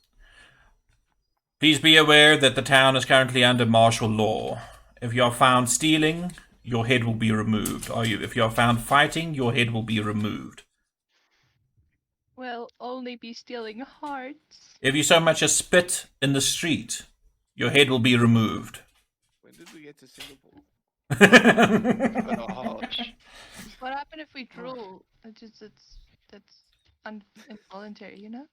Please be aware that the town is currently under martial law, If you are found stealing, your head will be removed. If you are found fighting, your head will be removed. We'll only be stealing hearts. If you so much as spit in the street, your head will be removed. When did we get to Singapore? What happened if we drool? That's involuntary, you know?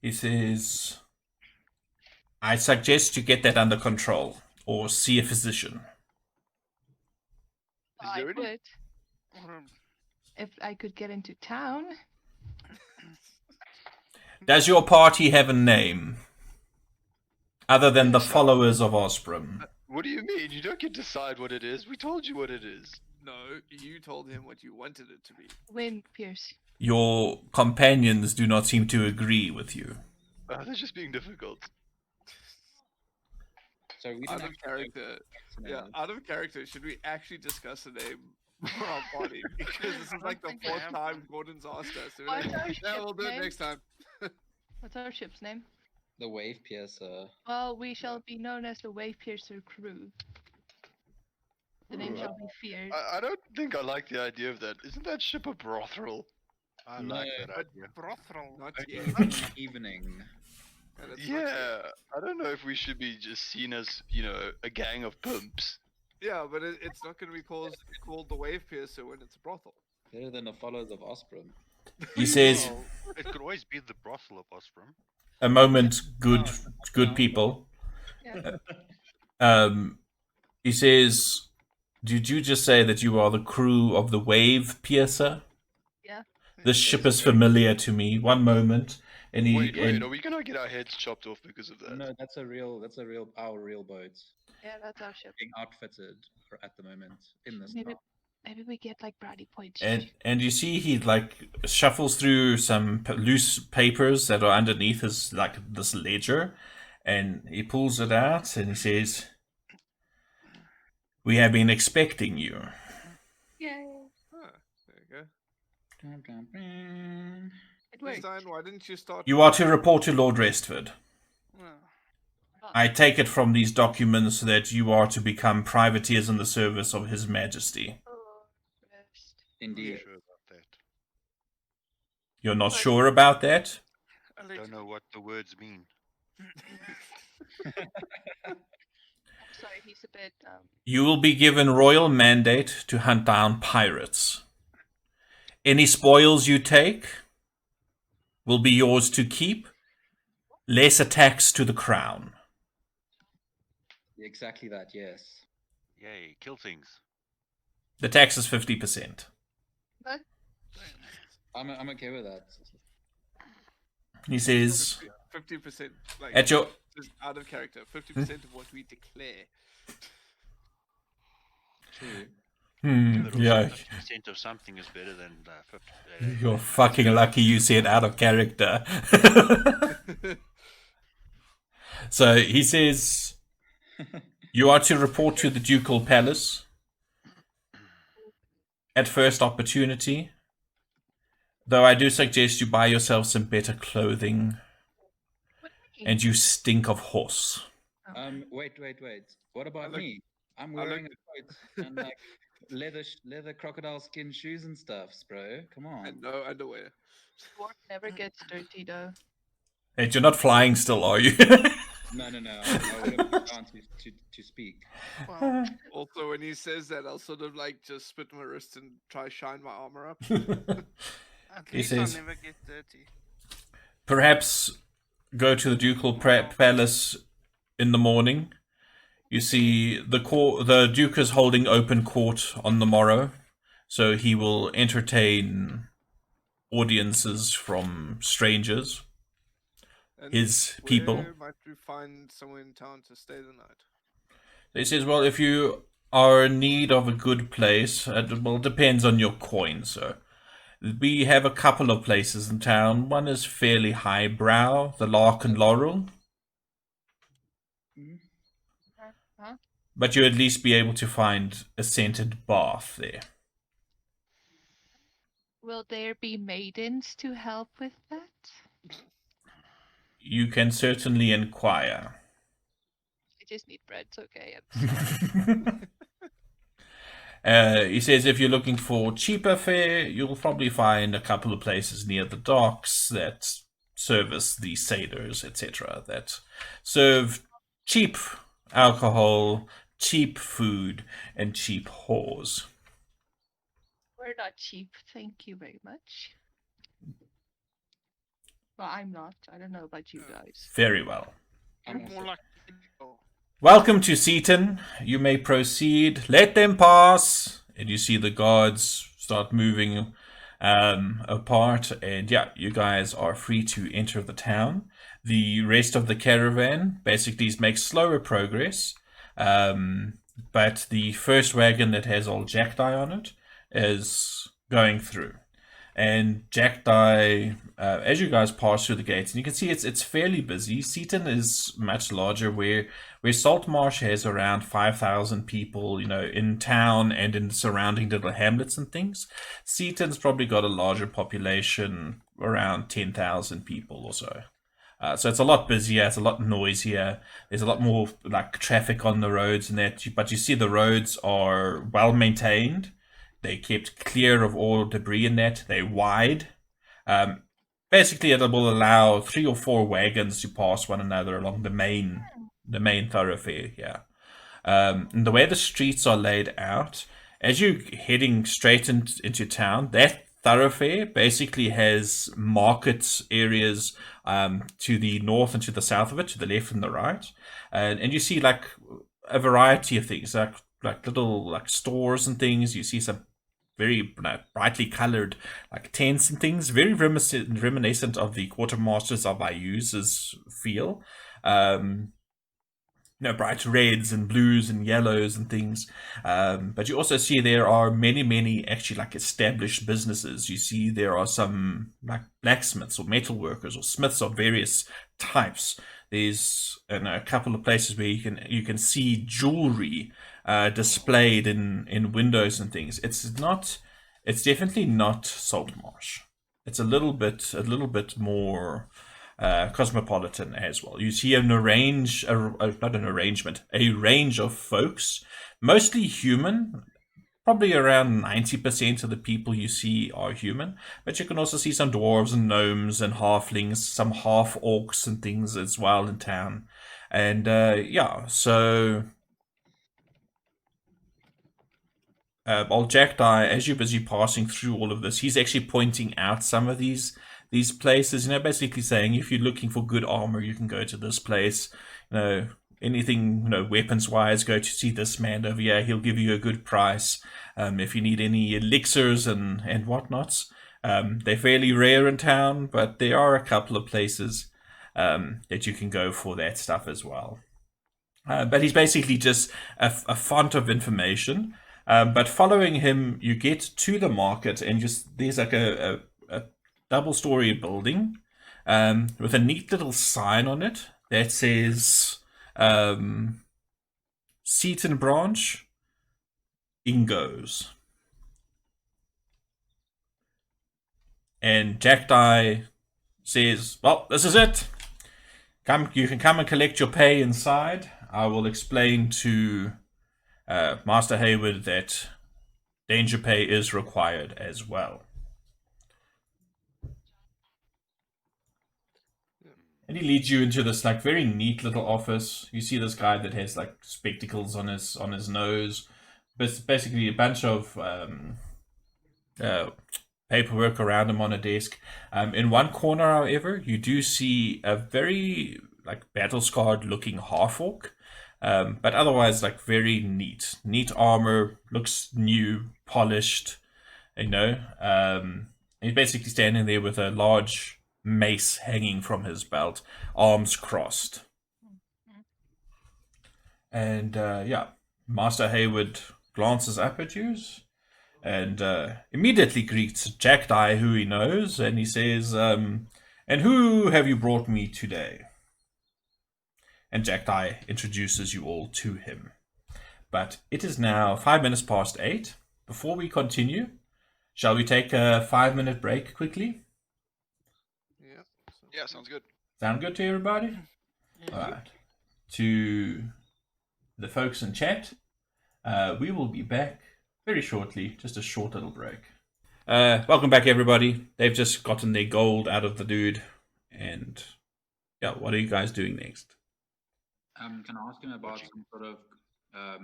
He says, I suggest you get that under control or see a physician. I would. If I could get into town. Does your party have a name? Other than the followers of Osprey? What do you mean? You don't get to decide what it is. We told you what it is. No, you told him what you wanted it to be. Win, Pierce. Your companions do not seem to agree with you. They're just being difficult. So we Out don't of character. Yeah, out of character, should we actually discuss a name for our party? Because this is like the fourth time Gordon's asked us. So we're like, yeah, we'll do it next time. What's our ship's name? The Wave Piercer. Well, we shall be known as the Wave Piercer crew. The name shall be feared. I don't think I like the idea of that. Isn't that ship a brothel? I No, like that but idea. brothel, not Evening. Yeah, I don't know if we should be just seen as, a gang of pimps. Yeah, but it's not going to be called the Wave Piercer when it's a brothel. Better than the followers of Osprey. He says, Well, it could always be the brothel of Osprey. a moment, good people. Yeah. He says, did you just say that you are the crew of the Wave Piercer? Yeah. This ship is familiar to me. One moment. And Wait, are we gonna get our heads chopped off because of that? No, that's our real boat. Yeah, that's our ship. Being outfitted at the moment in this. Maybe we get like brownie points. And you see he shuffles through some loose papers that are underneath his this ledger, and he pulls it out and he says, "We have been expecting you." Yay! There you go. It worked. Stein, why didn't you start? You are to report to Lord Restford. Well, I take it from these documents that you are to become privateers in the service of His Majesty. Oh, rest. Indeed. Sure about that. You're not sure about that? Don't know what the words mean. Sorry, he's a bit. You will be given royal mandate to hunt down pirates. Any spoils you take will be yours to keep, less attacks to the crown. Exactly that. Yes. Yay, kill things. The tax is 50%. But I'm okay with that. He says, 50%. Like, at your just out of character. 50% of what we declare. True. But also yeah, 50% of something is better than 50. you're fucking lucky you said out of character. So he says, you are to report to the Ducal Palace at first opportunity, though I do suggest you buy yourself some better clothing, and you stink of horse. Wait. What about me? I'm wearing a coat and leather crocodile skin shoes and stuffs, bro. Come on. And no underwear. Dwarf never gets dirty though. Hey, you're not flying still, are you? No. I would have gone to speak. well, Also, when he says that, I'll sort of just spit my wrist and try shine my armor up. at He least says- I'll never get dirty. Perhaps go to the Ducal Palace in the morning. You see, the Duke is holding open court on the morrow, so he will entertain audiences from strangers, And his people. Where might we find somewhere in town to stay the night? He says, well, if you are in need of a good place, it depends on your coin, sir. We have a couple of places in town. One is fairly highbrow, the Lark and Laurel. Huh? But you at least be able to find a scented bath there. Will there be maidens to help with that? You can certainly inquire. I just need bread. It's okay. I'm sorry. He says if you're looking for cheaper fare, you'll probably find a couple of places near the docks that service the sailors, etc., that serve cheap alcohol, cheap food, and cheap whores. We're not cheap. Thank you very much. Well, I'm not. I don't know about you guys. Very well. You're more like Welcome to Seaton. You may proceed. Let them pass. And you see the guards start moving apart. And yeah, you guys are free to enter the town. The rest of the caravan basically makes slower progress. But the first wagon that has all Jackdaw on it is going through. And Jackdaw, as you guys pass through the gates, and you can see it's fairly busy. Seaton is much larger, where Saltmarsh has around 5,000 people, in town and in the surrounding little hamlets and things. Seaton's probably got a larger population, around 10,000 people or so. So it's a lot busier, it's a lot noisier. There's a lot more traffic on the roads and that. But you see the roads are well maintained. They kept clear of all debris in that. They're wide. Basically, it will allow 3 or 4 wagons to pass one another along the main thoroughfare here. And the way the streets are laid out, as you're heading straight into town, that thoroughfare basically has market areas to the north and to the south of it, to the left and the right. And you see a variety of things, like little stores and things. You see some very brightly colored tents and things, very reminiscent of the Quartermasters of Ayu's feel. Bright reds and blues and yellows and things. But you also see there are many actually established businesses. You see there are some blacksmiths or metalworkers or smiths of various types. There's a couple of places where you can see jewelry displayed in windows and things. It's definitely not Saltmarsh. It's a little bit more cosmopolitan as well. You see a range of folks, mostly human. Probably around 90% of the people you see are human, but you can also see some dwarves and gnomes and halflings, some half orcs and things as well in town. And so old Jackdaw, as you're busy passing through all of this, he's actually pointing out some of these places, basically saying if you're looking for good armor, you can go to this place. Anything, weapons-wise, go to see this man over here. He'll give you a good price. If you need any elixirs and whatnots, they're fairly rare in town, but there are a couple of places that you can go for that stuff as well. But he's basically just a font of information. But following him, you get to the market, and there's a double-story building with a neat little sign on it that says Seaton Branch Ingos. And Jackdaw says, well, this is it. You can come and collect your pay inside. I will explain to Master Hayward that danger pay is required as well. And he leads you into this very neat little office. You see this guy that has spectacles on his nose. But basically a bunch of paperwork around him on a desk. In one corner, however, you do see a very battle-scarred looking half-orc. But otherwise very neat armor, looks new, polished. He's basically standing there with a large mace hanging from his belt, arms crossed. And Master Hayward glances up at you and immediately greets Jackdaw, who he knows, and he says, and who have you brought me today? And Jackdaw introduces you all to him. But it is now 5 minutes past 8. Before we continue, shall we take a 5-minute break quickly? Yeah, sounds good. Sound good to everybody? Yeah. All right. 2, the folks in chat. We will be back very shortly, just a short little break. Welcome back, everybody. They've just gotten their gold out of the dude. And yeah, what are you guys doing next? Can I ask him about some sort of, I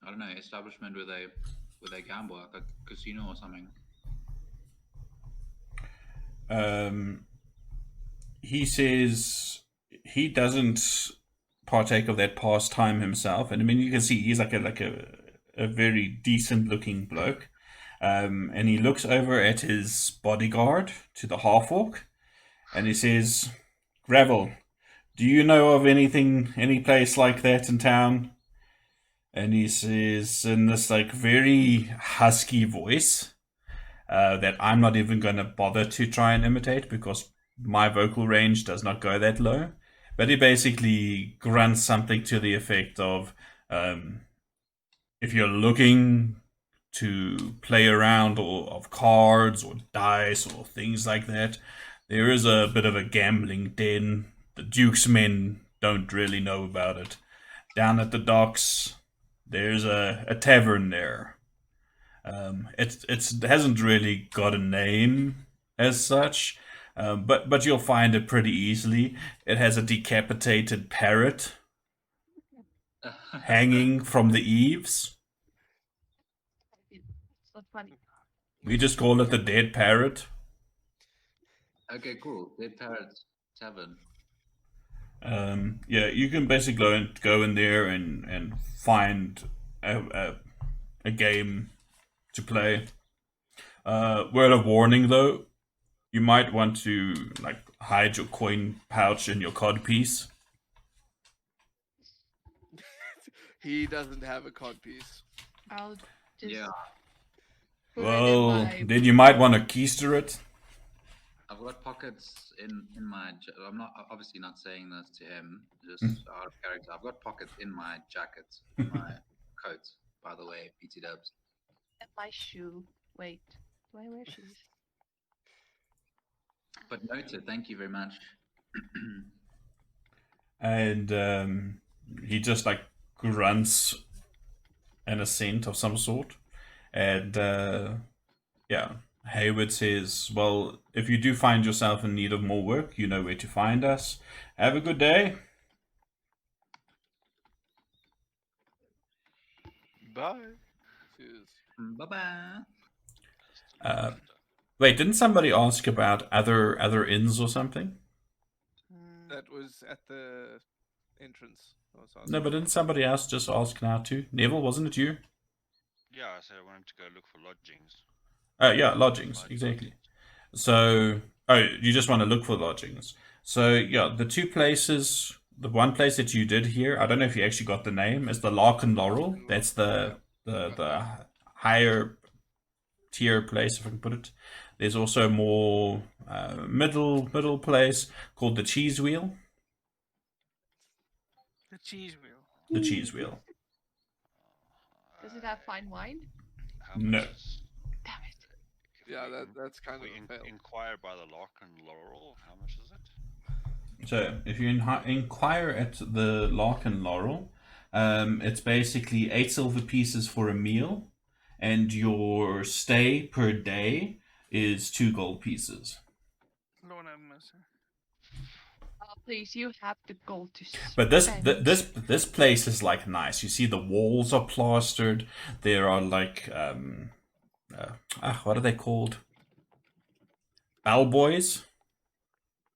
don't know, establishment where they gamble, like a casino or something? He says he doesn't partake of that pastime himself, and I mean you can see he's like a very decent looking bloke, and he looks over at his bodyguard to the half-orc, and he says, "Gravel, do you know of any place like that in town?" And he says in this like very husky voice that I'm not even going to bother to try and imitate because my vocal range does not go that low. But he basically grunts something to the effect of, if you're looking to play around of cards or dice or things like that, there is a bit of a gambling den. The Duke's men don't really know about it. Down at the docks, there's a tavern there. It hasn't really got a name as such, but you'll find it pretty easily. It has a decapitated parrot hanging from the eaves. It's not funny. We just call it the dead parrot. Okay, cool. Dead Parrots Tavern. Yeah, you can basically go in there and find a game to play. Word of warning though, you might want to like hide your coin pouch in your codpiece. He doesn't have a codpiece. I'll just. Yeah, put it in Well, my- then you might want to keister it. I've got pockets in my. I'm not obviously not saying this to him, just out of character. I've got pockets in my jacket, my coat. By the way, BT Dubs. And my shoe. Wait, do I wear shoes? But noted. Thank you very much. And he just like grunts an assent of some sort. And yeah, Hayward says, "Well, if you do find yourself in need of more work, you know where to find us. Have a good day." Bye. Cheers. Bye bye. Wait, didn't somebody ask about other inns or something? That was at the entrance. No, but didn't somebody else just ask now too? Neville, wasn't it you? Yeah, I said I wanted to go look for lodgings. Yeah, lodgings, exactly. So, you just want to look for lodgings. So, yeah, the two places, the one place that you did here, I don't know if you actually got the name, is the Lark and Laurel. That's the higher tier place, if I can put it. There's also a more middle place called the Cheese Wheel. The cheese wheel. The Cheese Wheel. Does it have fine wine? How No. much is- Damn it. if Yeah, we that's kind of we a fail. inquire by the Lark and Laurel. How much is it? So, if you inquire at the Lark and Laurel, it's basically 8 silver pieces for a meal, and your stay per day is 2 gold pieces. Lord have mercy. Oh, please, you have the gold to But this spend. this place is like nice. You see the walls are plastered. There are like what are they called? Bellboys,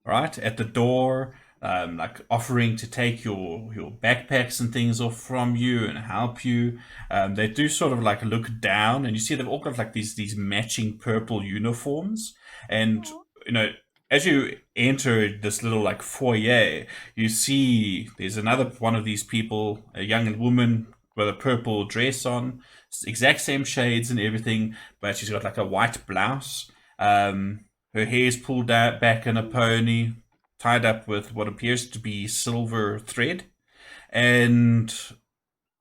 right at the door, like offering to take your backpacks and things off from you and help you. They do sort of like look down, and you see they've all got like these matching purple uniforms, and you know. As you enter this little like foyer, you see there's another one of these people, a young woman with a purple dress on, exact same shades and everything, but she's got like a white blouse. Her hair's pulled out back in a pony, tied up with what appears to be silver thread, and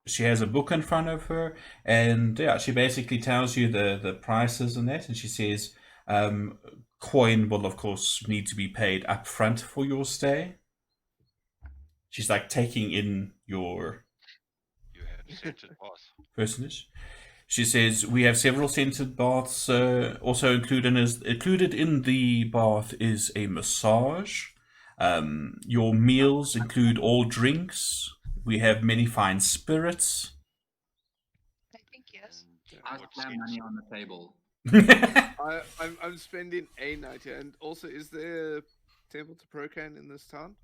she has a book in front of her, and yeah, she basically tells you the prices and that, and she says, coin will of course need to be paid up front for your stay. She's like taking in your Scented bath. personage. She says we have several scented baths. Also included in the bath is a massage. Your meals include all drinks. We have many fine spirits. I think yes. And I what slam scents? money on the table. I'm spending a night here, and also, is there a temple to Procan in this town?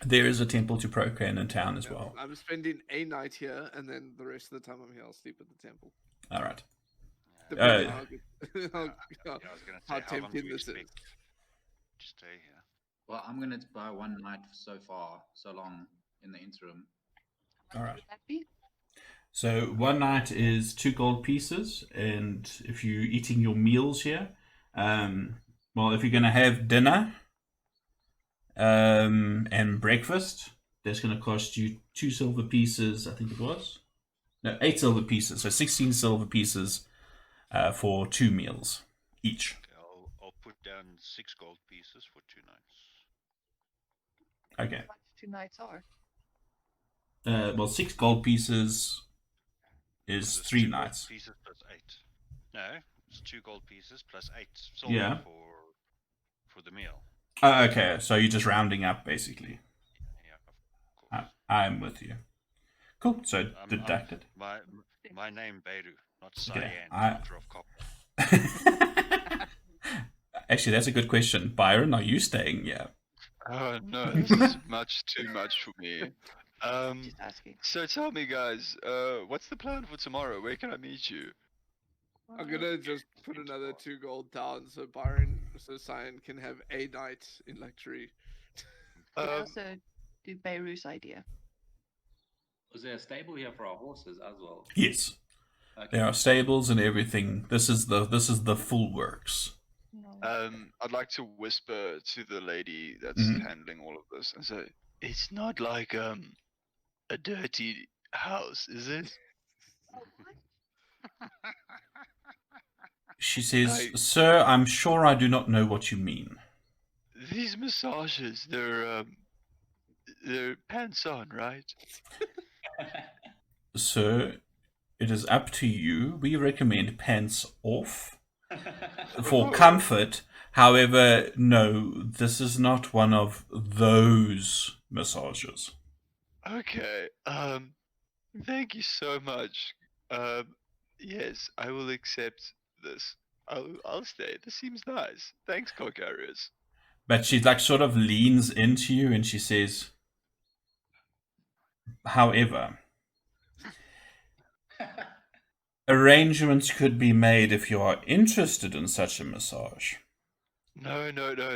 There is a temple to Procan in town as Yeah, well. I'm spending a night here, and then the rest of the time I'm here, I'll sleep at the temple. All right. Depending on how Yeah, I was gonna say, how how long do tempting we this is. expect to stay here? Well, I'm gonna buy one night so long in the interim. All right. Would that be? So 1 night is 2 gold pieces, and if you're eating your meals here, well, if you're going to have dinner and breakfast, that's going to cost you 2 silver pieces, I think it was. No, 8 silver pieces, so 16 silver pieces for 2 meals each. Okay, I'll put down 6 gold pieces for 2 nights. Okay. How much 2 nights are? Well, 6 gold pieces is So it's 3 2 gold nights. pieces plus 8. No, it's 2 gold pieces plus 8 silver Yeah. for the meal. Oh, okay, so you're just rounding up, basically. Yeah, of course. I'm with you. Cool, so I'm- deducted. My name Beru, not Okay, Cyan, I- daughter of copper. Actually, that's a good question. Byron, are you staying? Yeah. Oh no, this is much too much for me. Just asking. So tell me, guys, what's the plan for tomorrow? Where can I meet you? I'm gonna just put another 2 gold down so Cyan can have a night in luxury. I Um, also do Beirut's idea. Was there a stable here for our horses as well? Yes. Okay. There are stables and everything. This is the full works. No. I'd like to whisper to the lady that's Mhm. handling all of this and say, it's not like a dirty house, is it? Oh, what? She says, I- "Sir, I'm sure I do not know what you mean." These massages, they're pants on, right? Sir, it is up to you. We recommend pants off for comfort. However, no, this is not one of those massages. Okay. Thank you so much. Yes, I will accept this. I'll stay. This seems nice. Thanks, Kokarius. But she like sort of leans into you and she says, "However, arrangements could be made if you are interested in such a massage." No,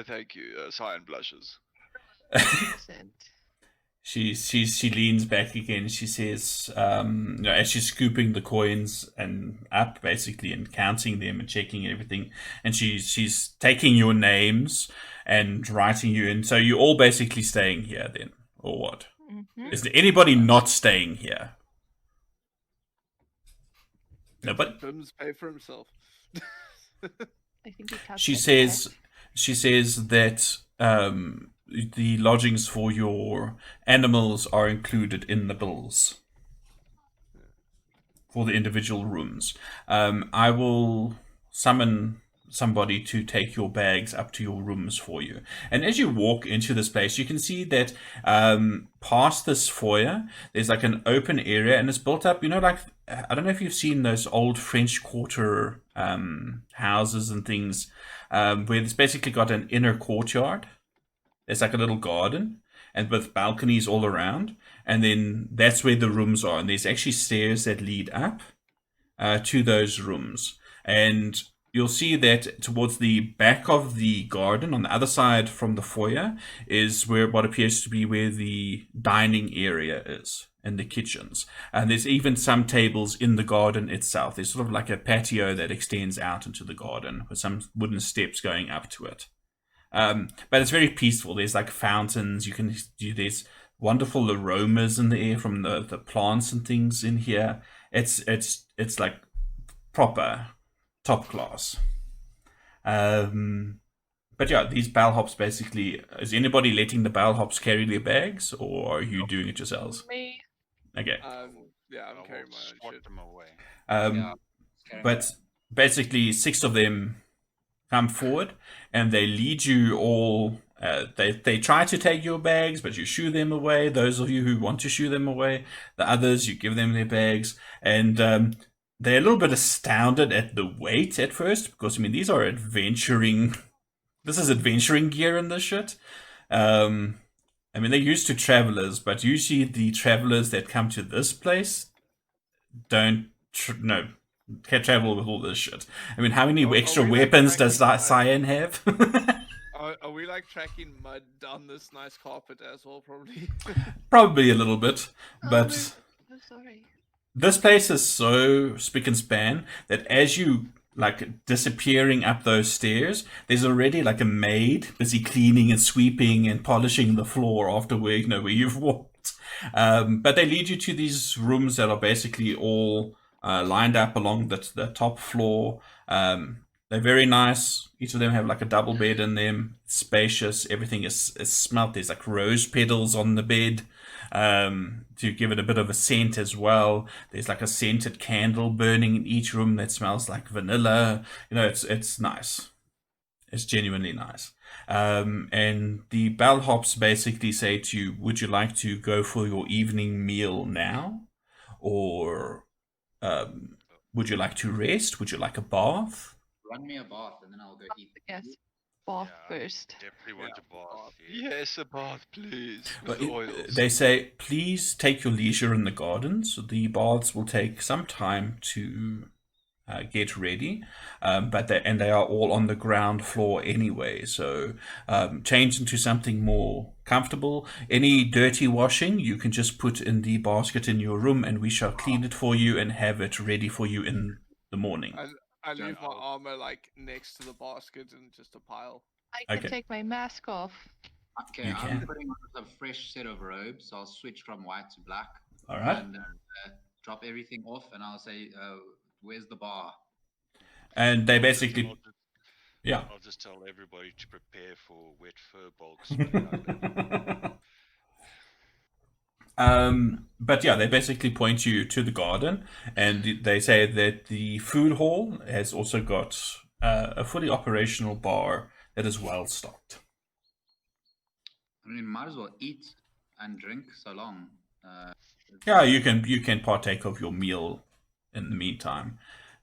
thank you. Cyan blushes. Innocent. She leans back again. She says, as she's scooping the coins and up basically and counting them and checking everything, and she's taking your names and writing you in. So you're all basically staying here then, or what? Mhm. Is there anybody not staying here? Nobody. Bim's pay for himself. I think it counts She as says pet. she says that the lodgings for your animals are included in the bills for the individual rooms. I will summon somebody to take your bags up to your rooms for you. And as you walk into this place, you can see that past this foyer, there's like an open area, and it's built up, like, I don't know if you've seen those old French Quarter houses and things, where it's basically got an inner courtyard. It's like a little garden, and with balconies all around. And then that's where the rooms are. And there's actually stairs that lead up to those rooms. And you'll see that towards the back of the garden, on the other side from the foyer, is where what appears to be where the dining area is, and the kitchens. And there's even some tables in the garden itself. There's sort of like a patio that extends out into the garden with some wooden steps going up to it. But it's very peaceful. There's like fountains. There's wonderful aromas in the air from the plants and things in here. It's like proper top class. But yeah, these bellhops basically, is anybody letting the bellhops carry their bags, or are you doing it yourselves? Me. Okay. Yeah, I'm I will carrying my own swat shit. them away. Yeah. But basically, 6 of them come forward, and they lead you all. They try to take your bags, but you shoo them away. Those of you who want to shoo them away, the others, you give them their bags, and they're a little bit astounded at the weight at first, because I mean these are adventuring. This is adventuring gear in this shit. I mean they're used to travelers, but usually the travelers that come to this place don't can't travel with all this shit. I mean, how many extra we, like, weapons does tracking Cyan have? Are we like tracking mud down this nice carpet as well? Probably. Probably a little bit, but sorry. this place is so spick and span that as you like disappearing up those stairs, there's already like a maid busy cleaning and sweeping and polishing the floor after where you've walked. But they lead you to these rooms that are basically all lined up along the top floor. They're very nice. Each of them have like a double bed in them. It's spacious. Everything is smelt. There's like rose petals on the bed to give it a bit of a scent as well. There's like a scented candle burning in each room that smells like vanilla. It's nice. It's genuinely nice. And the bellhops basically say to you, would you like to go for your evening meal now? Or would you like to rest? Would you like a bath? Run me a bath and then I'll go eat. Yes. Bath Yeah, first. Definitely want a bath. Yes, a bath, please. But With oils. they say, please take your leisure in the gardens. The baths will take some time to get ready, but they are all on the ground floor anyway. So change into something more comfortable. Any dirty washing you can just put in the basket in your room, and we shall clean it for you and have it ready for you in the morning. I leave my armor like next to the basket in just a pile. I can take my mask off. Okay, You I'm can. putting on a fresh set of robes. I'll switch from white to black. All right. And drop everything off, and I'll say, "Where's the bar?" And they basically, yeah. I'll just tell everybody to prepare for wet fur bulk. But yeah, they basically point you to the garden, and they say that the food hall has also got a fully operational bar that is well stocked. I mean, might as well eat and drink so long. Yeah, you can partake of your meal in the meantime,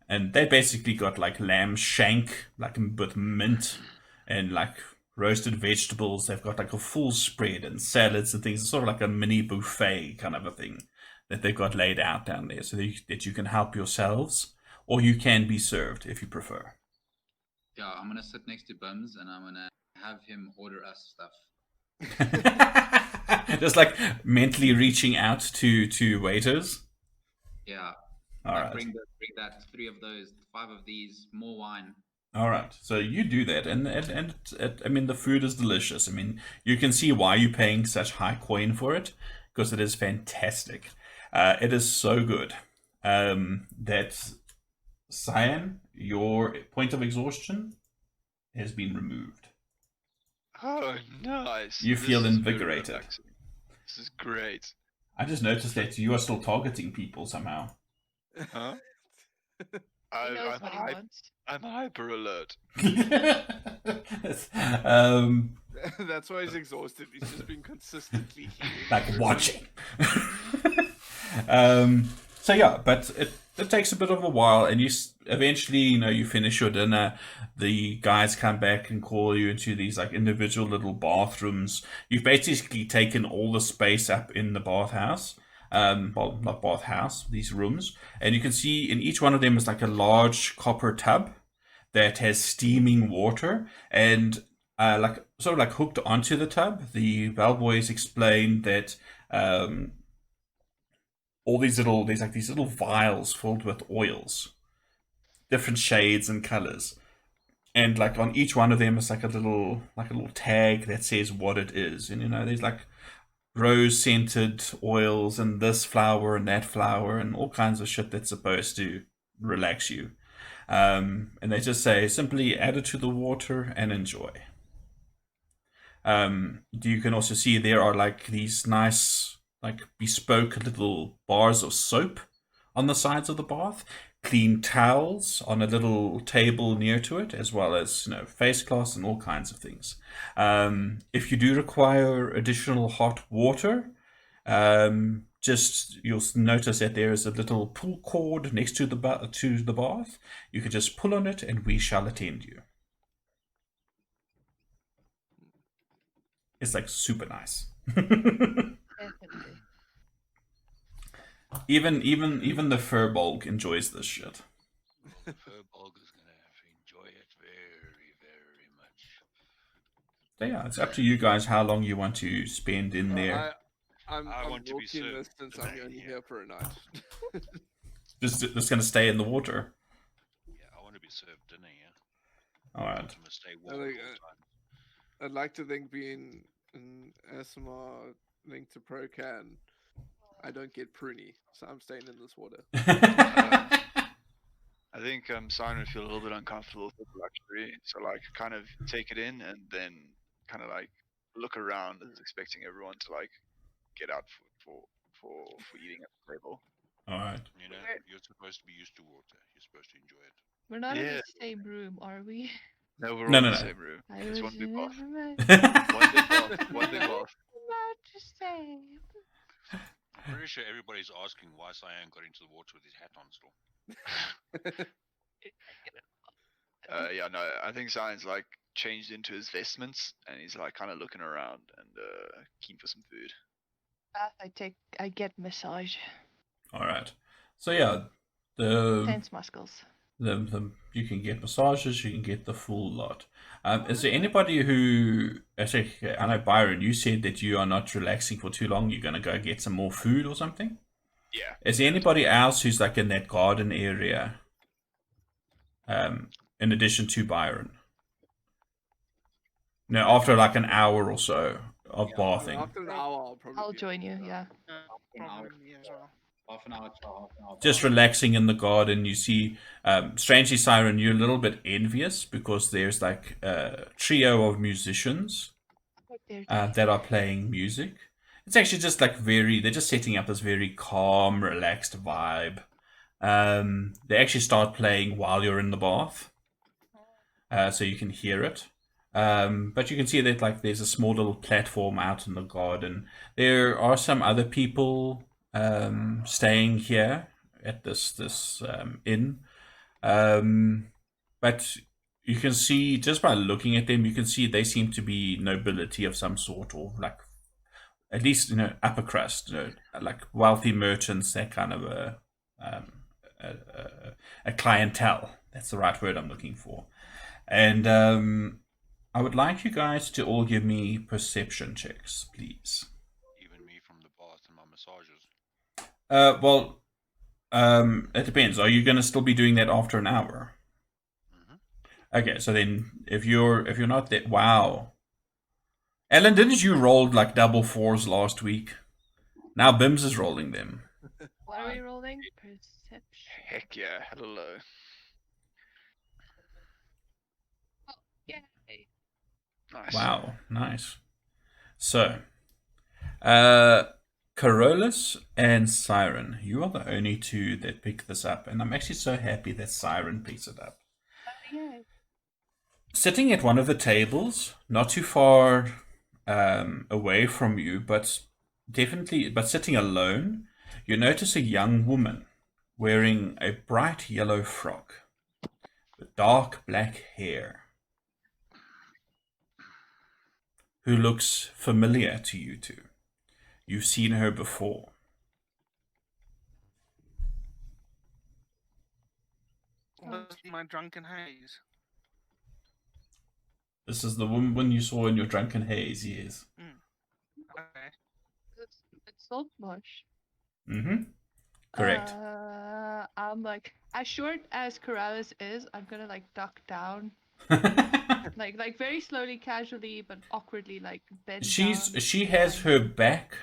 and they basically got like lamb shank, like with mint, and like roasted vegetables. They've got like a full spread and salads and things. It's sort of like a mini buffet kind of a thing that they've got laid out down there, so that you can help yourselves, or you can be served if you prefer. Yeah, I'm gonna sit next to Bums and I'm gonna have him order us stuff. Just like mentally reaching out to waiters. Yeah. All right. Bring that 3 of those, 5 of these, more wine. All right, so you do that, and I mean the food is delicious. I mean you can see why you're paying such high coin for it, because it is fantastic. It is so good that Cyan, your point of exhaustion has been removed. Oh, nice. You feel This is invigorated. very relaxing. This is great. I just noticed that you are still targeting people somehow. Huh? He knows what he wants. I'm hyper alert. That's why he's exhausted. He's just been consistently healing. Like watching. So yeah, but it takes a bit of a while, and you eventually, you finish your dinner. The guys come back and call you into these like individual little bathrooms. You've basically taken all the space up in the bathhouse. Well, not bathhouse, these rooms, and you can see in each one of them is like a large copper tub that has steaming water, and like sort of like hooked onto the tub. The bellboys explained that there's like these little vials filled with oils, different shades and colors, and like on each one of them is like a little tag that says what it is, and there's like rose scented oils and this flower and that flower and all kinds of shit that's supposed to relax you. And they just say simply add it to the water and enjoy. You can also see there are like these nice like bespoke little bars of soap on the sides of the bath, clean towels on a little table near to it, as well as face cloths and all kinds of things. If you do require additional hot water, just you'll notice that there is a little pull cord next to the bath. You can just pull on it, and we shall attend you. It's like super nice. Definitely. Even the Furbolg enjoys this shit. Well, the Furbolg is going to enjoy it very, very much. So yeah, it's up to you guys how long you want to spend in there. I'm want to be walking this served since I'm today, only yeah. here for a night. Just going to stay in the water. Yeah, I want to be served dinner, yeah. All I right. want to stay warm at all times. I'd like to think being an ASMR linked to ProCan, I don't get pruny, so I'm staying in this water. I think Simon would feel a little bit uncomfortable with the luxury, so like kind of take it in and then kind of like look around, as expecting everyone to like get out for eating at the table. All right. You know, you're supposed to be used to water. You're supposed to enjoy it. We're not in Yeah. the same room, are we? No, we're No, all no, in the no. same room. I It's was one big bath. about One big bath. to say. I'm pretty sure everybody's asking why Cyan got into the water with his hat on still. Yeah, no, I think Zion's like changed into his vestments and he's like kind of looking around and keen for some food. Bath, I get massage. All right. So yeah, the Tense muscles. you can get massages. You can get the full lot. Is there anybody who? Actually, I know Byron. You said that you are not relaxing for too long. You're gonna go get some more food or something. Yeah. Is there anybody else who's like in that garden area? In addition to Byron. No, after like an hour or so of bathing. After an hour, I'll join you. Yeah. Probably me as well. Half an hour. Just relaxing in the garden. You see, strangely, Siren, you're a little bit envious because there's like a trio of musicians that are playing music. It's actually just like they're just setting up this very calm, relaxed vibe. They actually start playing while you're in the bath, so you can hear it. But you can see that like there's a small little platform out in the garden. There are some other people staying here at this inn, but you can see just by looking at them, you can see they seem to be nobility of some sort, or like at least upper crust, like wealthy merchants, that kind of a clientele. That's the right word I'm looking for. And I would like you guys to all give me perception checks, please. Even me from the bath and my massages. Well, it depends. Are you going to still be doing that after an hour? Mm-hmm. Okay, so then if you're not that, wow. Ellen, didn't you roll like double fours last week? Now Bims is rolling them. What are we rolling? Perception. Heck yeah, hello. Yay. Nice. Wow, nice. So, Carolus and Siren, you are the only two that pick this up, and I'm actually so happy that Siren picks it up. Yay. Sitting at one of the tables, not too far away from you, but sitting alone, you notice a young woman wearing a bright yellow frock with dark black hair, who looks familiar to you two. You've seen her before. What's my drunken haze? This is the woman you saw in your drunken haze, yes. Okay. It's Saltmarsh. Mm-hmm. Correct. I'm like, as short as Corrales is, I'm gonna like duck down, like very slowly, casually, but awkwardly, like bend down. She has her back.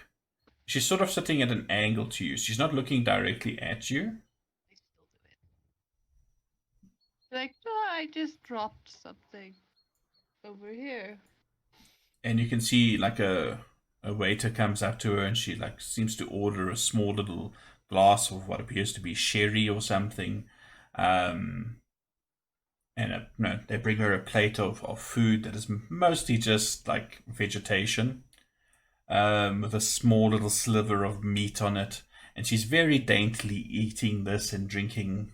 She's sort of sitting at an angle to you. She's not looking directly at you. I still do it. Like, oh, I just dropped something over here. And you can see like a a waiter comes up to her and she like seems to order a small little glass of what appears to be sherry or something. And they bring her a plate of food that is mostly just like vegetation, with a small little sliver of meat on it. And she's very daintily eating this and drinking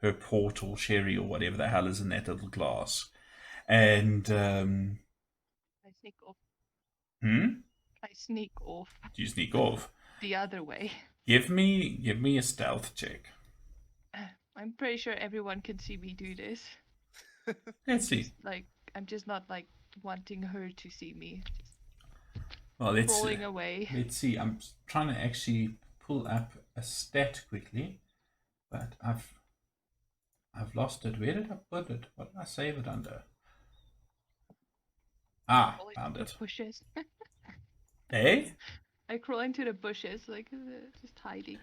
her port or sherry or whatever the hell is in that little glass. And I sneak off. I sneak off. You sneak off. The other way. Give me a stealth check. I'm pretty sure everyone can see me do this. Let's see. I'm just not like wanting her to see me. Well, let's crawling away. Let's see. I'm trying to actually pull up a stat quickly, but I've lost it. Where did I put it? What did I save it under? Found it. Bushes. Hey? I crawl into the bushes, just hiding.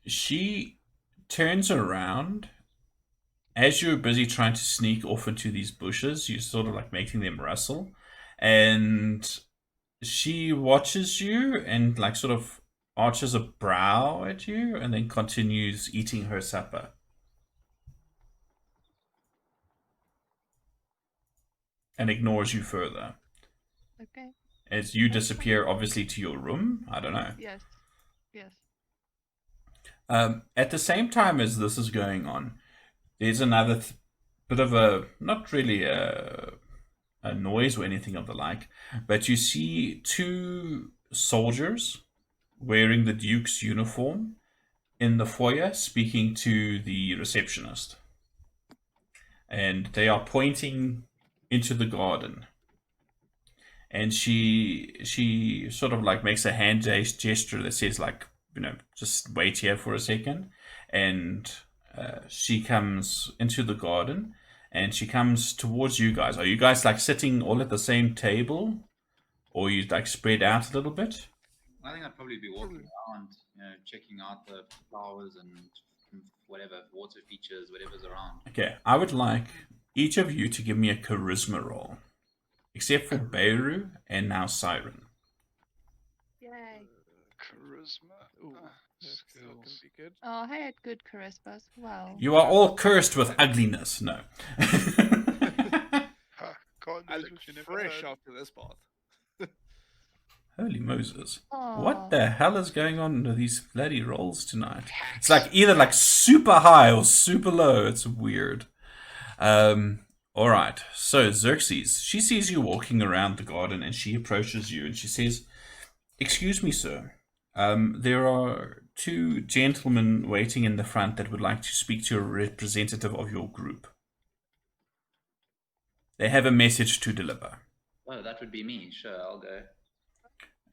She turns around. As you're busy trying to sneak off into these bushes, you're sort of like making them rustle. And she watches you and like sort of arches a brow at you and then continues eating her supper. And ignores you further. Okay. As you disappear, obviously, to your room. I don't know. Yes. Yes. At the same time as this is going on, there's another bit of a, not really a noise or anything of the like, but you see two soldiers wearing the Duke's uniform in the foyer speaking to the receptionist. And they are pointing into the garden. And she sort of like makes a hand gesture that says like, just wait here for a second. And she comes into the garden and she comes towards you guys. Are you guys like sitting all at the same table? Or you like spread out a little bit? I think I'd probably be walking around, checking out the flowers and whatever, water features, whatever's around. Okay, I would like each of you to give me a charisma roll. Except for Beirut and now Siren. Yay. Charisma. Ooh, that's still gonna Skills. be good. Oh, I had good charisma as well. You are all cursed with ugliness. No. Ha, can't I lose look what you never fresh had. after this bath. Holy Moses. Aw. What the hell is going on with these bloody rolls tonight? It's like either like super high or super low. It's weird. Alright, so Xerxes, she sees you walking around the garden and she approaches you and she says, "Excuse me, sir. There are two gentlemen waiting in the front that would like to speak to a representative of your group. They have a message to deliver." Oh, that would be me. Sure, I'll go.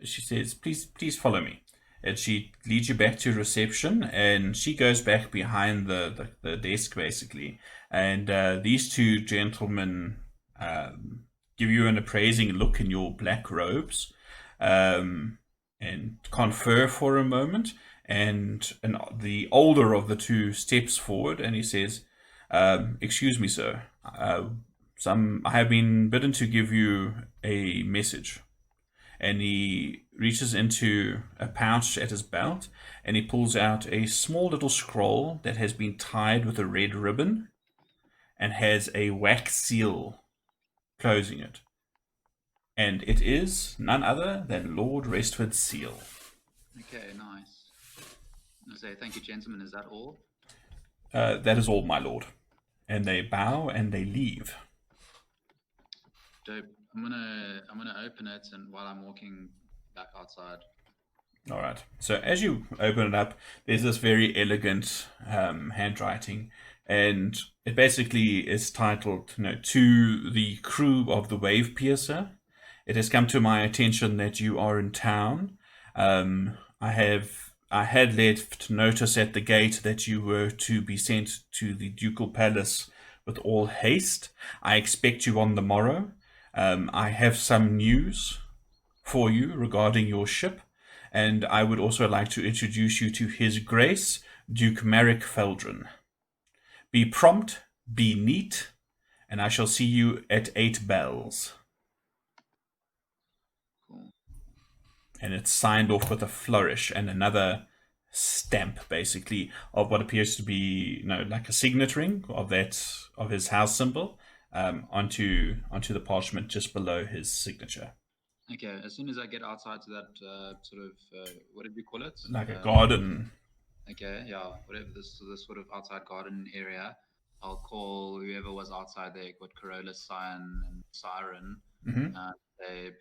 She says, please follow me. And she leads you back to reception, and she goes back behind the desk, basically. And these two gentlemen give you an appraising look in your black robes, and confer for a moment. And the older of the two steps forward, and he says, "Excuse me, sir. I have been bidden to give you a message." And he reaches into a pouch at his belt and he pulls out a small little scroll that has been tied with a red ribbon and has a wax seal closing it. And it is none other than Lord Restford's seal. Okay, nice. I say thank you, gentlemen. Is that all? That is all, my lord. And they bow and they leave. Dope. I'm gonna open it, and while I'm walking back outside. All right. So as you open it up, there's this very elegant handwriting, and it basically is titled, "To the crew of the Wave Piercer. It has come to my attention that you are in town. I had left notice at the gate that you were to be sent to the ducal palace with all haste. I expect you on the morrow. I have some news for you regarding your ship, and I would also like to introduce you to His Grace, Duke Feldren. Be prompt, be neat, and I shall see you at 8 bells." Cool. and it's signed off with a flourish and another stamp, basically, of what appears to be, like a signet ring of his house symbol, onto the parchment just below his signature. Okay, as soon as I get outside to that sort of what did we call it? Like a garden. Okay, yeah, whatever this sort of outside garden area, I'll call whoever was outside there, got Corolla, Cyan, and Siren. Mm-hmm. They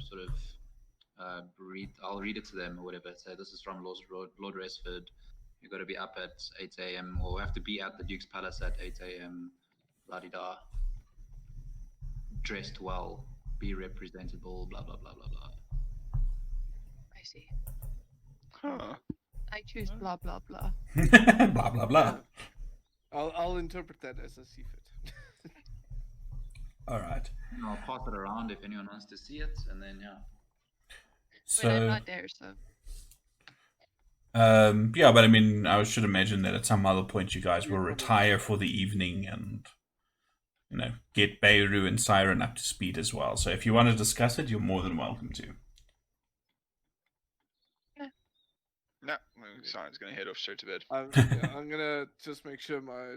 sort of I'll read it to them or whatever. Say this is from Lord Resford. You've got to be up at 8 a.m. or have to be at the Duke's Palace at 8 a.m. La-di-da. Dressed well, be representable, blah blah blah blah blah. I see. Huh. I choose blah blah blah. Blah blah blah. I'll interpret that as I see fit. All right. And I'll pass it around if anyone wants to see it, and then yeah. But I'm So not there, so. yeah, but I mean, I should imagine that at some other point you guys will retire for the evening and get Beirut and Siren up to speed as well. So if you want to discuss it, you're more than welcome to. No, Simon's gonna head off straight to bed. I'm gonna just make sure my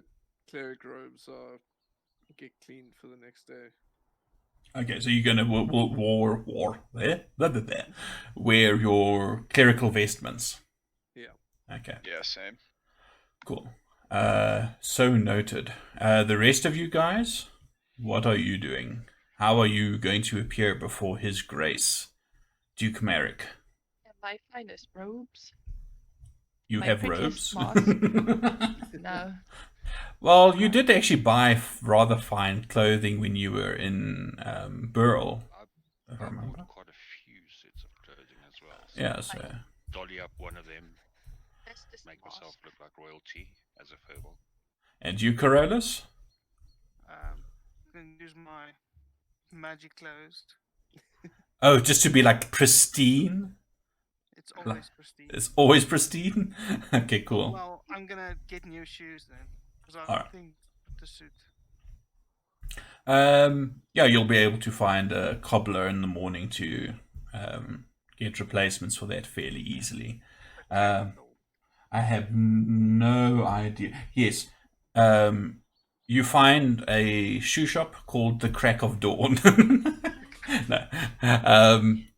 cleric robes get cleaned for the next day. Okay, so you're gonna wear your clerical vestments. Yeah. Okay. Yeah, same. Cool. So noted. The rest of you guys, what are you doing? How are you going to appear before His Grace, Duke Merrick? My finest robes. You My have prettiest robes? No. Well, you did actually buy rather fine clothing when you were in Burl. I bought quite a few sets of clothing as well. So Yeah, so... dolly up one of them, That's the make smarts. myself look like royalty as a fable. And you, Corollas? Can use my magic clothes. Oh, just to be like pristine? It's always pristine. It's always pristine? Okay, cool. Well, I'm gonna get new shoes then, because I Alright. think the suit. Yeah, you'll be able to find a cobbler in the morning to get replacements for that fairly easily. I have no idea. Yes, you find a shoe shop called the Crack of Dawn. No,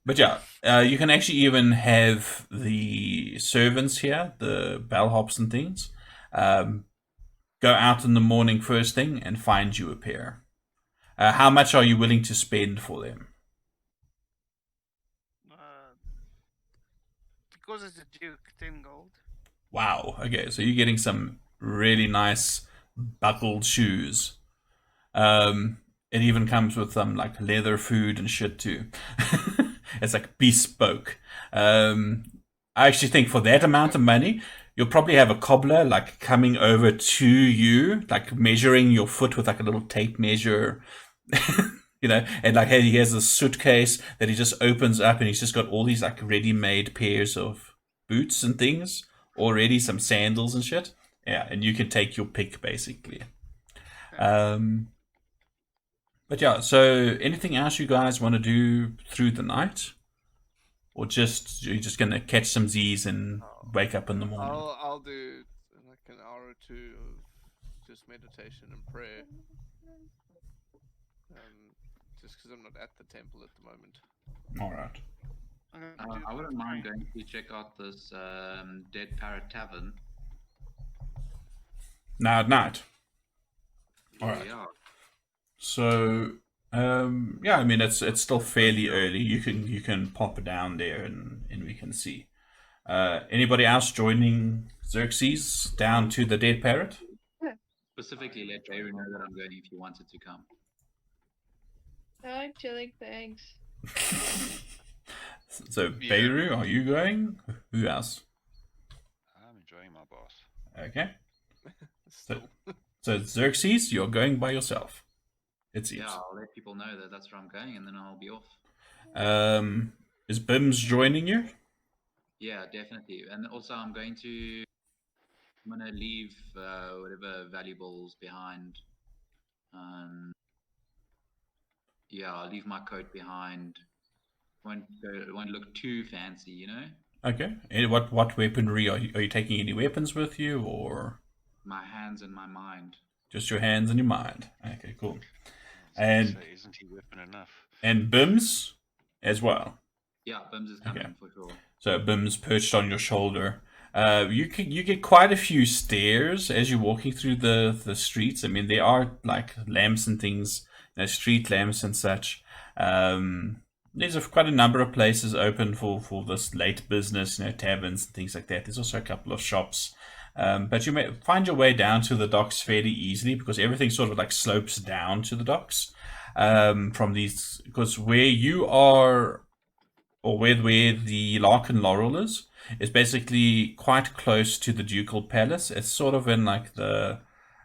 but yeah, you can actually even have the servants here, the bellhops and things, go out in the morning first thing and find you a pair. How much are you willing to spend for them? Because it's a Duke, 10 gold. Wow. Okay, so you're getting some really nice buckled shoes. It even comes with some like leather food and shit too. It's like bespoke. I actually think for that amount of money, you'll probably have a cobbler like coming over to you, like measuring your foot with like a little tape measure. And like he has a suitcase that he just opens up and he's just got all these like ready-made pairs of boots and things already, some sandals and shit. Yeah, and you can take your pick basically. But yeah, so anything else you guys want to do through the night? Or you're just gonna catch some Z's and wake up in the morning? I'll do like an hour or two of just meditation and prayer. Just because I'm not at the temple at the moment. Alright. I wouldn't mind going to check out this Dead Parrot Tavern. Now at night. Alright. Yeah. So yeah, I mean it's still fairly early. You can pop down there and we can see. Anybody else joining Xerxes down to the Dead Parrot? Specifically, let Jerry know that I'm going if you wanted to come. No, I'm chilling, thanks. So Yeah. Beirut, are you going? Who else? I'm enjoying my bath. Okay. Still. So Xerxes, you're going by yourself. It seems. Yeah, I'll let people know that that's where I'm going, and then I'll be off. Is Bims joining you? Yeah, definitely. And also, I'm gonna leave whatever valuables behind. Yeah, I'll leave my coat behind. won't look too fancy, you know. Okay. And what weaponry are you taking? Any weapons with you, or My hands and my mind. just your hands and your mind? Okay, cool. I was And gonna say, isn't he weapon enough? and Bims as well. Yeah, Bims is coming Okay. for sure. So Bim's perched on your shoulder. You get quite a few stares as you're walking through the streets. I mean, there are like lamps and things, street lamps and such. There's quite a number of places open for this late business, taverns and things like that. There's also a couple of shops. But you may find your way down to the docks fairly easily because everything sort of like slopes down to the docks from these. Because where you are, or where the Lark and Laurel is basically quite close to the Ducal Palace. It's sort of in like the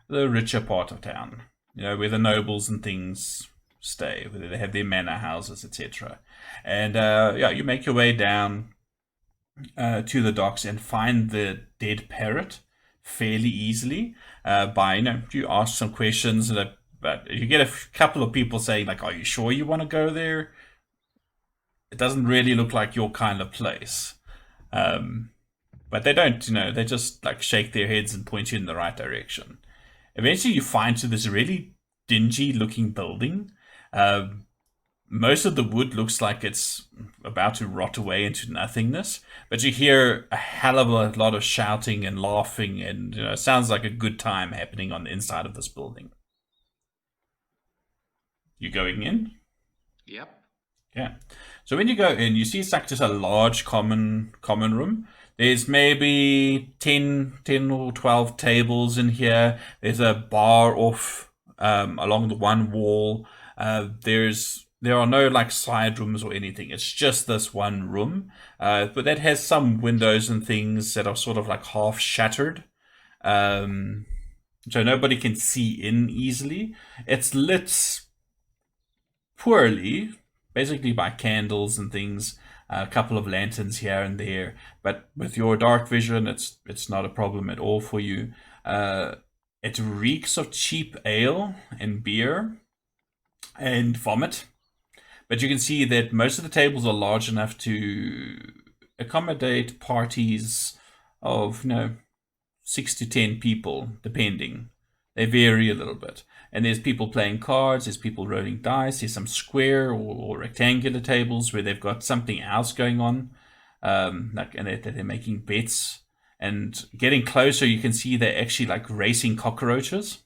richer part of town, where the nobles and things stay, where they have their manor houses, etc. And you make your way down to the docks and find the dead parrot fairly easily by you ask some questions, but you get a couple of people saying like, "Are you sure you want to go there? It doesn't really look like your kind of place." But they don't, they just like shake their heads and point you in the right direction. Eventually you find to this really dingy looking building. Most of the wood looks like it's about to rot away into nothingness, but you hear a hell of a lot of shouting and laughing, and it sounds like a good time happening on the inside of this building. You going in? Yep. Yeah. So when you go in, you see it's like just a large common room. There's maybe 10 or 12 tables in here. There's a bar off along the one wall. There are no like side rooms or anything. It's just this one room. But that has some windows and things that are sort of like half shattered. So nobody can see in easily. It's lit poorly, basically by candles and things, a couple of lanterns here and there. But with your dark vision, it's not a problem at all for you. It reeks of cheap ale and beer and vomit. But you can see that most of the tables are large enough to accommodate parties of 6 to 10 people, depending. They vary a little bit. And there's people playing cards, there's people rolling dice, there's some square or rectangular tables where they've got something else going on, and they're making bets. And getting closer, you can see they're actually like racing cockroaches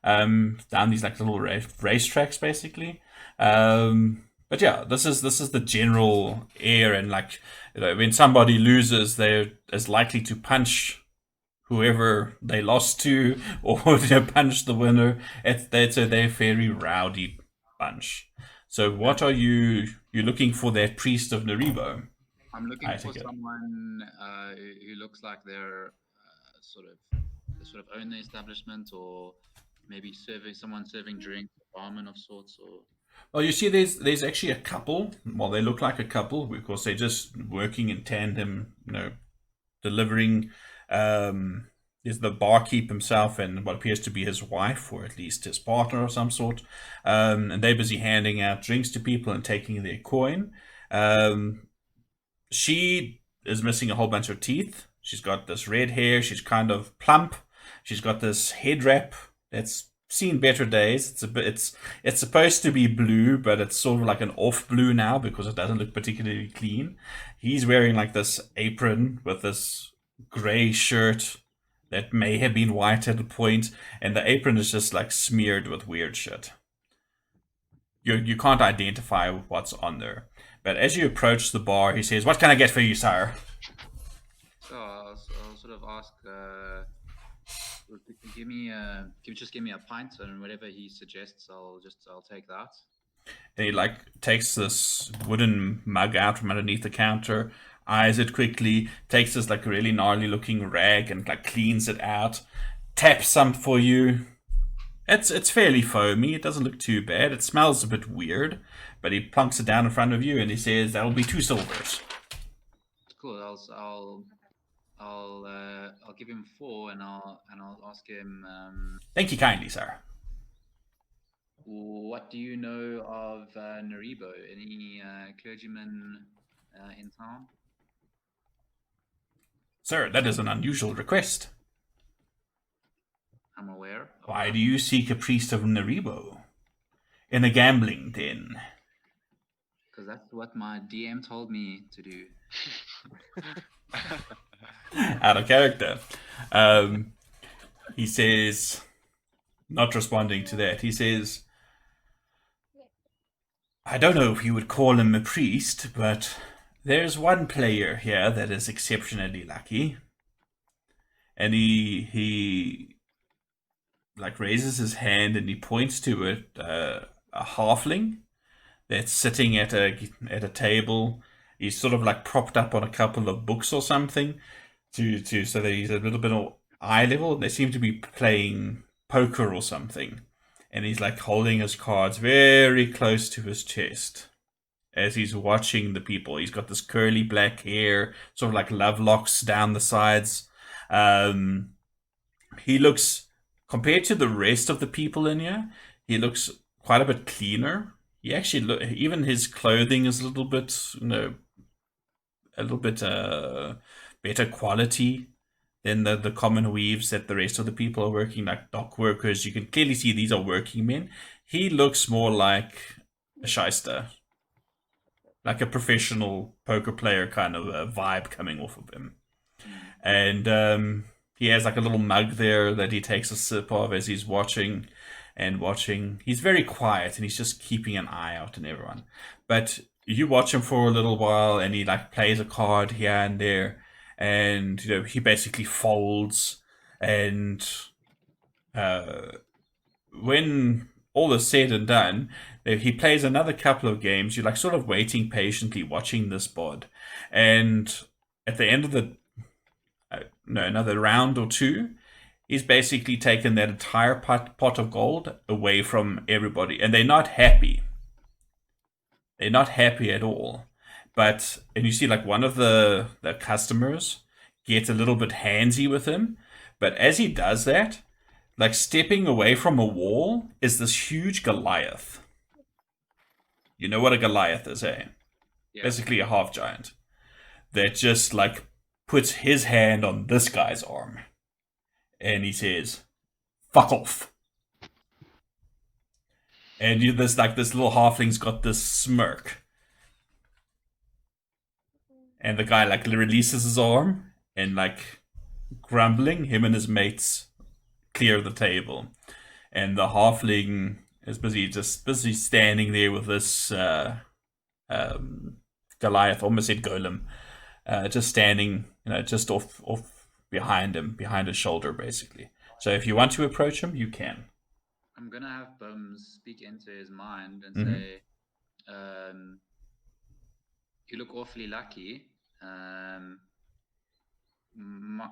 down these like little race tracks, basically. But yeah, this is the general air, and like when somebody loses, they're as likely to punch whoever they lost to, or punch the winner. They're a very rowdy bunch. So what are you looking for? That priest of Naribo? I'm looking for someone who looks like they're sort of own the establishment, or maybe someone serving drinks, a barman of sorts, or. Well, you see, there's actually a couple. Well, they look like a couple because they're just working in tandem, delivering. Is the barkeep himself and what appears to be his wife, or at least his partner of some sort. And they're busy handing out drinks to people and taking their coin. She is missing a whole bunch of teeth. She's got this red hair. She's kind of plump. She's got this head wrap that's seen better days. It's supposed to be blue, but it's sort of like an off blue now because it doesn't look particularly clean. He's wearing like this apron with this gray shirt that may have been white at a point, and the apron is just like smeared with weird shit. You can't identify what's on there. But as you approach the bar, he says, "What can I get for you, sir?" So I'll sort of ask, just give me a pint, and whatever he suggests, I'll take that. And he like takes this wooden mug out from underneath the counter, eyes it quickly, takes this like really gnarly looking rag and like cleans it out, taps some for you. It's fairly foamy. It doesn't look too bad. It smells a bit weird, but he plunks it down in front of you and he says, "That'll be 2 silvers." Cool. I'll give him 4, and I'll ask him. Thank you kindly, sir. what do you know of Naribo? Any clergymen in town? Sir, that is an unusual request. I'm aware of Why that. do you seek a priest of Naribo? In a gambling den? Because that's what my DM told me to do. Out of character. He says, not responding to that, he says, I don't know if you would call him a priest, but there's one player here that is exceptionally lucky. And he like raises his hand and he points to a halfling that's sitting at a table. He's sort of like propped up on a couple of books or something so that he's a little bit of eye level. They seem to be playing poker or something. And he's like holding his cards very close to his chest as he's watching the people. He's got this curly black hair, sort of like love locks down the sides. He looks, compared to the rest of the people in here, he looks quite a bit cleaner. He actually even his clothing is a little bit, better quality than the common weaves that the rest of the people are working, like dock workers. You can clearly see these are working men. He looks more like a shyster, like a professional poker player kind of a vibe coming off of him. And he has like a little mug there that he takes a sip of as he's watching. He's very quiet and he's just keeping an eye out on everyone. But you watch him for a little while and he like plays a card here and there, and he basically folds. And when all is said and done, he plays another couple of games. You're like sort of waiting patiently, watching this bod, and at the end of the another round or two, he's basically taken that entire pot of gold away from everybody, and they're not happy. They're not happy at all. And you see like one of the customers gets a little bit handsy with him, but as he does that, like stepping away from a wall is this huge Goliath. You know what a Goliath is, eh? Yeah. Basically a half giant that just like puts his hand on this guy's arm. And he says, fuck off. And this little halfling's got this smirk. And the guy like releases his arm and like grumbling, him and his mates clear the table. And the halfling is busy standing there with this Goliath, almost said golem, just standing, just off behind him, behind his shoulder, basically. So if you want to approach him, you can. I'm gonna have Bums speak into his mind and Mhm. say, "You look awfully lucky.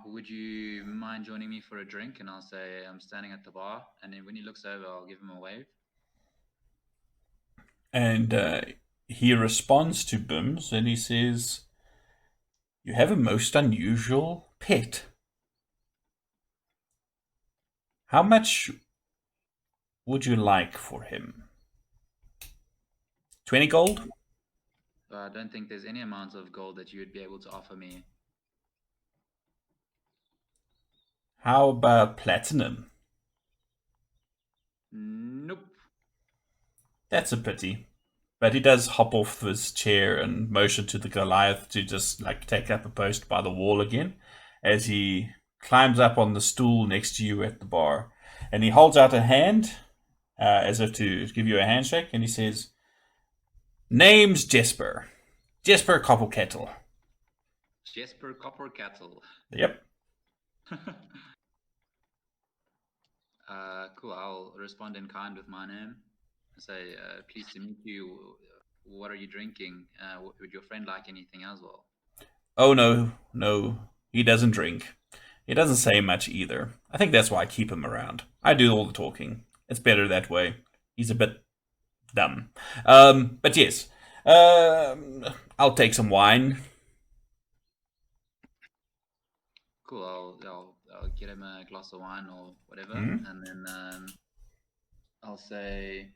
Would you mind joining me for a drink?" And I'll say, "I'm standing at the bar." And then when he looks over, I'll give him a wave. And he responds to Bims and he says, "You have a most unusual pet. How much would you like for him? 20 gold? I don't think there's any amount of gold that you would be able to offer me. How about platinum? Nope. That's a pity." But he does hop off his chair and motion to the Goliath to just like take up a post by the wall again as he climbs up on the stool next to you at the bar. And he holds out a hand as if to give you a handshake, and he says, "Name's Jesper. Jesper Koppelkettle." Jesper Coppercattle. Yep. Cool. I'll respond in kind with my name. Say, "Pleased to meet you. What are you drinking? Would your friend like anything as well?" Oh, no. He doesn't drink. He doesn't say much either. I think that's why I keep him around. I do all the talking. It's better that way. He's a bit dumb. But yes. I'll take some wine. Cool. I'll get him a glass of wine or whatever, Mhm. and then I'll say,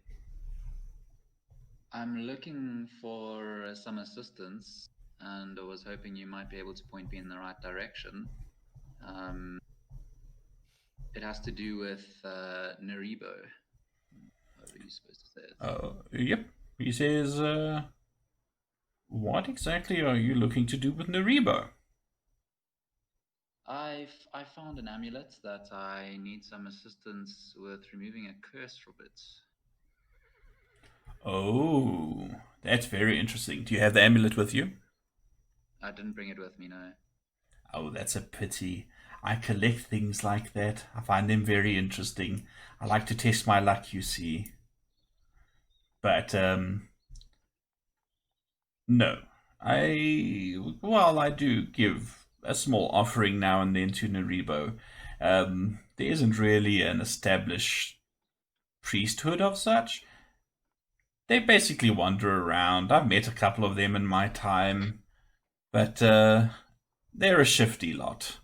I'm looking for some assistance, and I was hoping you might be able to point me in the right direction. It has to do with Naribo. How are you supposed to say it? Yep. He says, what exactly are you looking to do with Naribo? I found an amulet that I need some assistance with removing a curse from it. Oh, that's very interesting. Do you have the amulet with you? I didn't bring it with me, no. Oh, that's a pity. I collect things like that. I find them very interesting. I like to test my luck, you see. But, no. I do give a small offering now and then to Naribo. There isn't really an established priesthood of such. They basically wander around. I've met a couple of them in my time, but they're a shifty lot.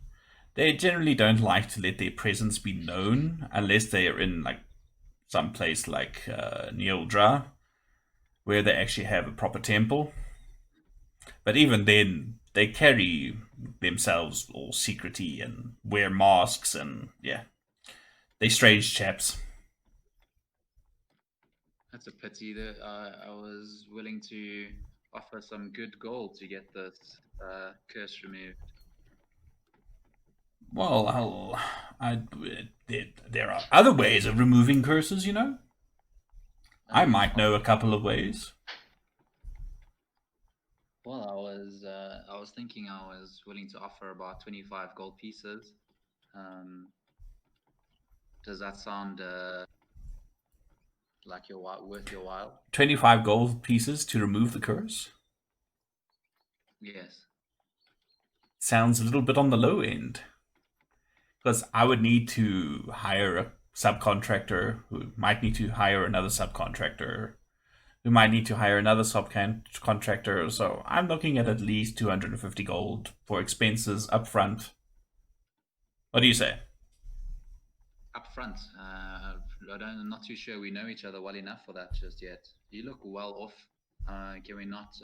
They generally don't like to let their presence be known unless they are in like some place like Neildra, where they actually have a proper temple. But even then, they carry themselves all secrety and wear masks and yeah, they strange chaps. That's a pity that I was willing to offer some good gold to get this curse removed. Well, there are other ways of removing curses, you know? I might know a couple of ways. Well, I was thinking I was willing to offer about 25 gold pieces. Does that sound like worth your while? 25 gold pieces to remove the curse? Yes. Sounds a little bit on the low end. Because I would need to hire a subcontractor who might need to hire another subcontractor who might need to hire another subcontractor. So I'm looking at least 250 gold for expenses up front. What do you say? Up front, I'm not too sure we know each other well enough for that just yet. You look well off. Can we not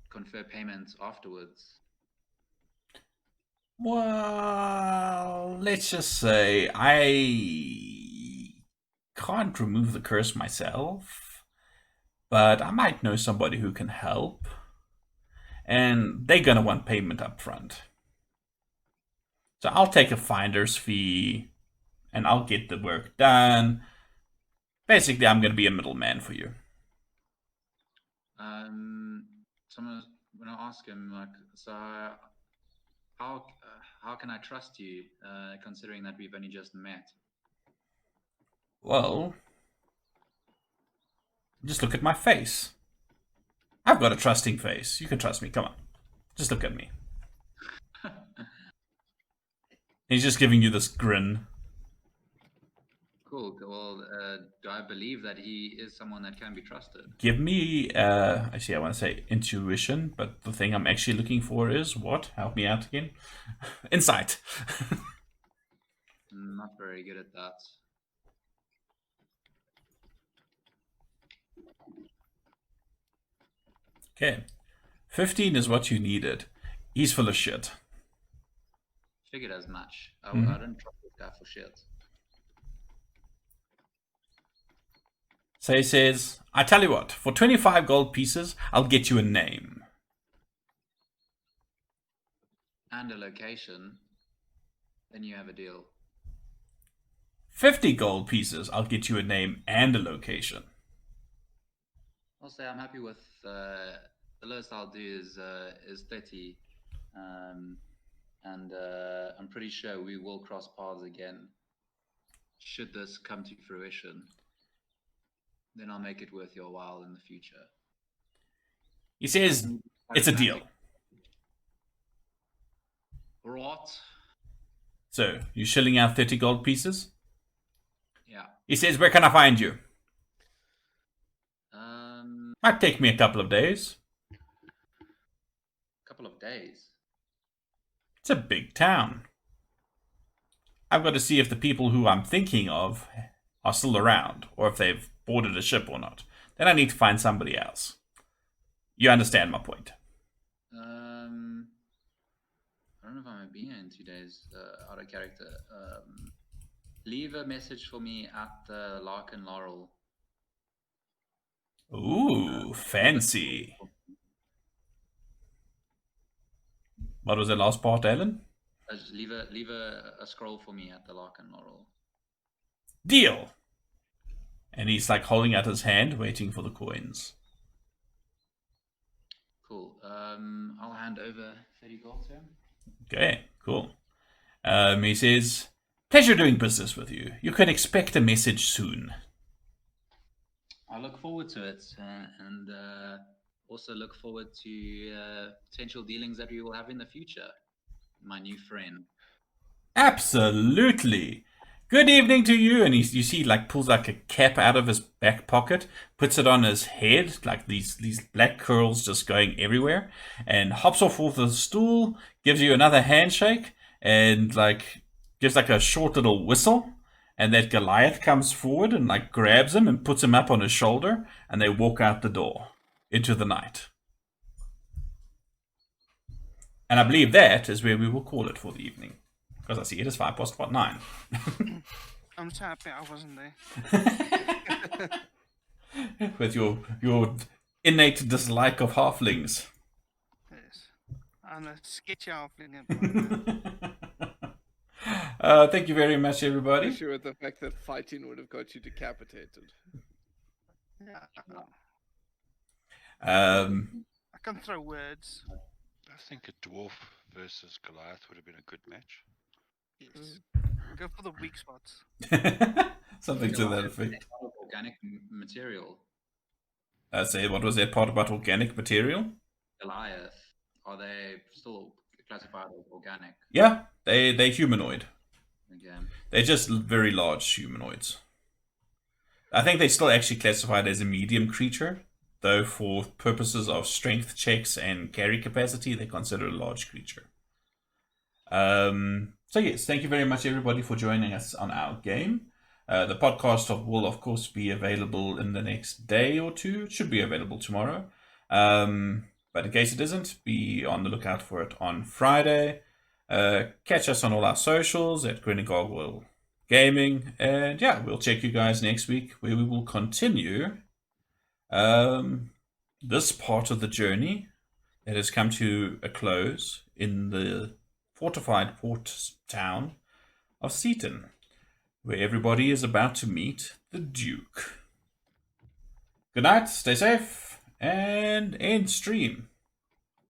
confer payments afterwards? Well, let's just say I can't remove the curse myself, but I might know somebody who can help, and they're gonna want payment up front. So I'll take a finder's fee, and I'll get the work done. Basically, I'm gonna be a middleman for you. Someone when I ask him like, so how can I trust you, considering that we've only just met? Well, just look at my face. I've got a trusting face. You can trust me. Come on. Just look at me. He's just giving you this grin. Cool. Well, do I believe that he is someone that can be trusted? Give me, actually I want to say intuition, but the thing I'm actually looking for is what? Help me out again. Insight. Not very good at that. Okay. 15 is what you needed. He's full of shit. Figured as much. I don't trust this guy for shit. So he says, I tell you what, for 25 gold pieces, I'll get you a name. And a location. Then you have a deal. 50 gold pieces, I'll get you a name and a location. I'll say I'm happy with the lowest I'll do is 30. And I'm pretty sure we will cross paths again. Should this come to fruition, then I'll make it worth your while in the future. He says, it's a deal. Right. So, you shilling out 30 gold pieces? Yeah. He says, where can I find you? Might take me a couple of days. Couple of days? It's a big town. I've got to see if the people who I'm thinking of are still around, or if they've boarded a ship or not. Then I need to find somebody else. You understand my point. I don't know if I'm going to be here in 2 days, out of character. Leave a message for me at the Lark and Laurel. Ooh, fancy. What was the last part, Alan? Just leave a scroll for me at the Lark and Laurel. Deal! And he's like holding out his hand, waiting for the coins. Cool. I'll hand over 30 gold to him. Okay, cool. He says, pleasure doing business with you. You can expect a message soon. I look forward to it, and also look forward to potential dealings that we will have in the future. My new friend. Absolutely. Good evening to you. And you see, like, pulls like a cap out of his back pocket, puts it on his head, like these black curls just going everywhere, and hops off with the stool, gives you another handshake, and like gives like a short little whistle. And that Goliath comes forward and like grabs him and puts him up on his shoulder, and they walk out the door into the night. And I believe that is where we will call it for the evening. Because I see it is 9:05. I'm just happy I wasn't there. With your innate dislike of halflings. Yes. I'm a sketchy halfling. Thank you very much, everybody. Especially with the fact that fighting would have got you decapitated. Yeah. Um, I can throw words. I think a dwarf versus Goliath would have been a good match. Yes. Go for the weak spots. something to that effect. Organic material. Say, what was that part about organic material? Goliath. Are they still classified as organic? Yeah, they're humanoid. Okay. They're just very large humanoids. I think they're still actually classified as a medium creature, though for purposes of strength checks and carry capacity, they're considered a large creature. So yes, thank you very much, everybody, for joining us on our game. The podcast will, of course, be available in the next day or two. It should be available tomorrow. But in case it isn't, be on the lookout for it on Friday. Catch us on all our socials at Greyhawk Gaming. And yeah, we'll check you guys next week, where we will continue this part of the journey that has come to a close in the fortified port town of Seaton, where everybody is about to meet the Duke. Good night, stay safe, and end stream.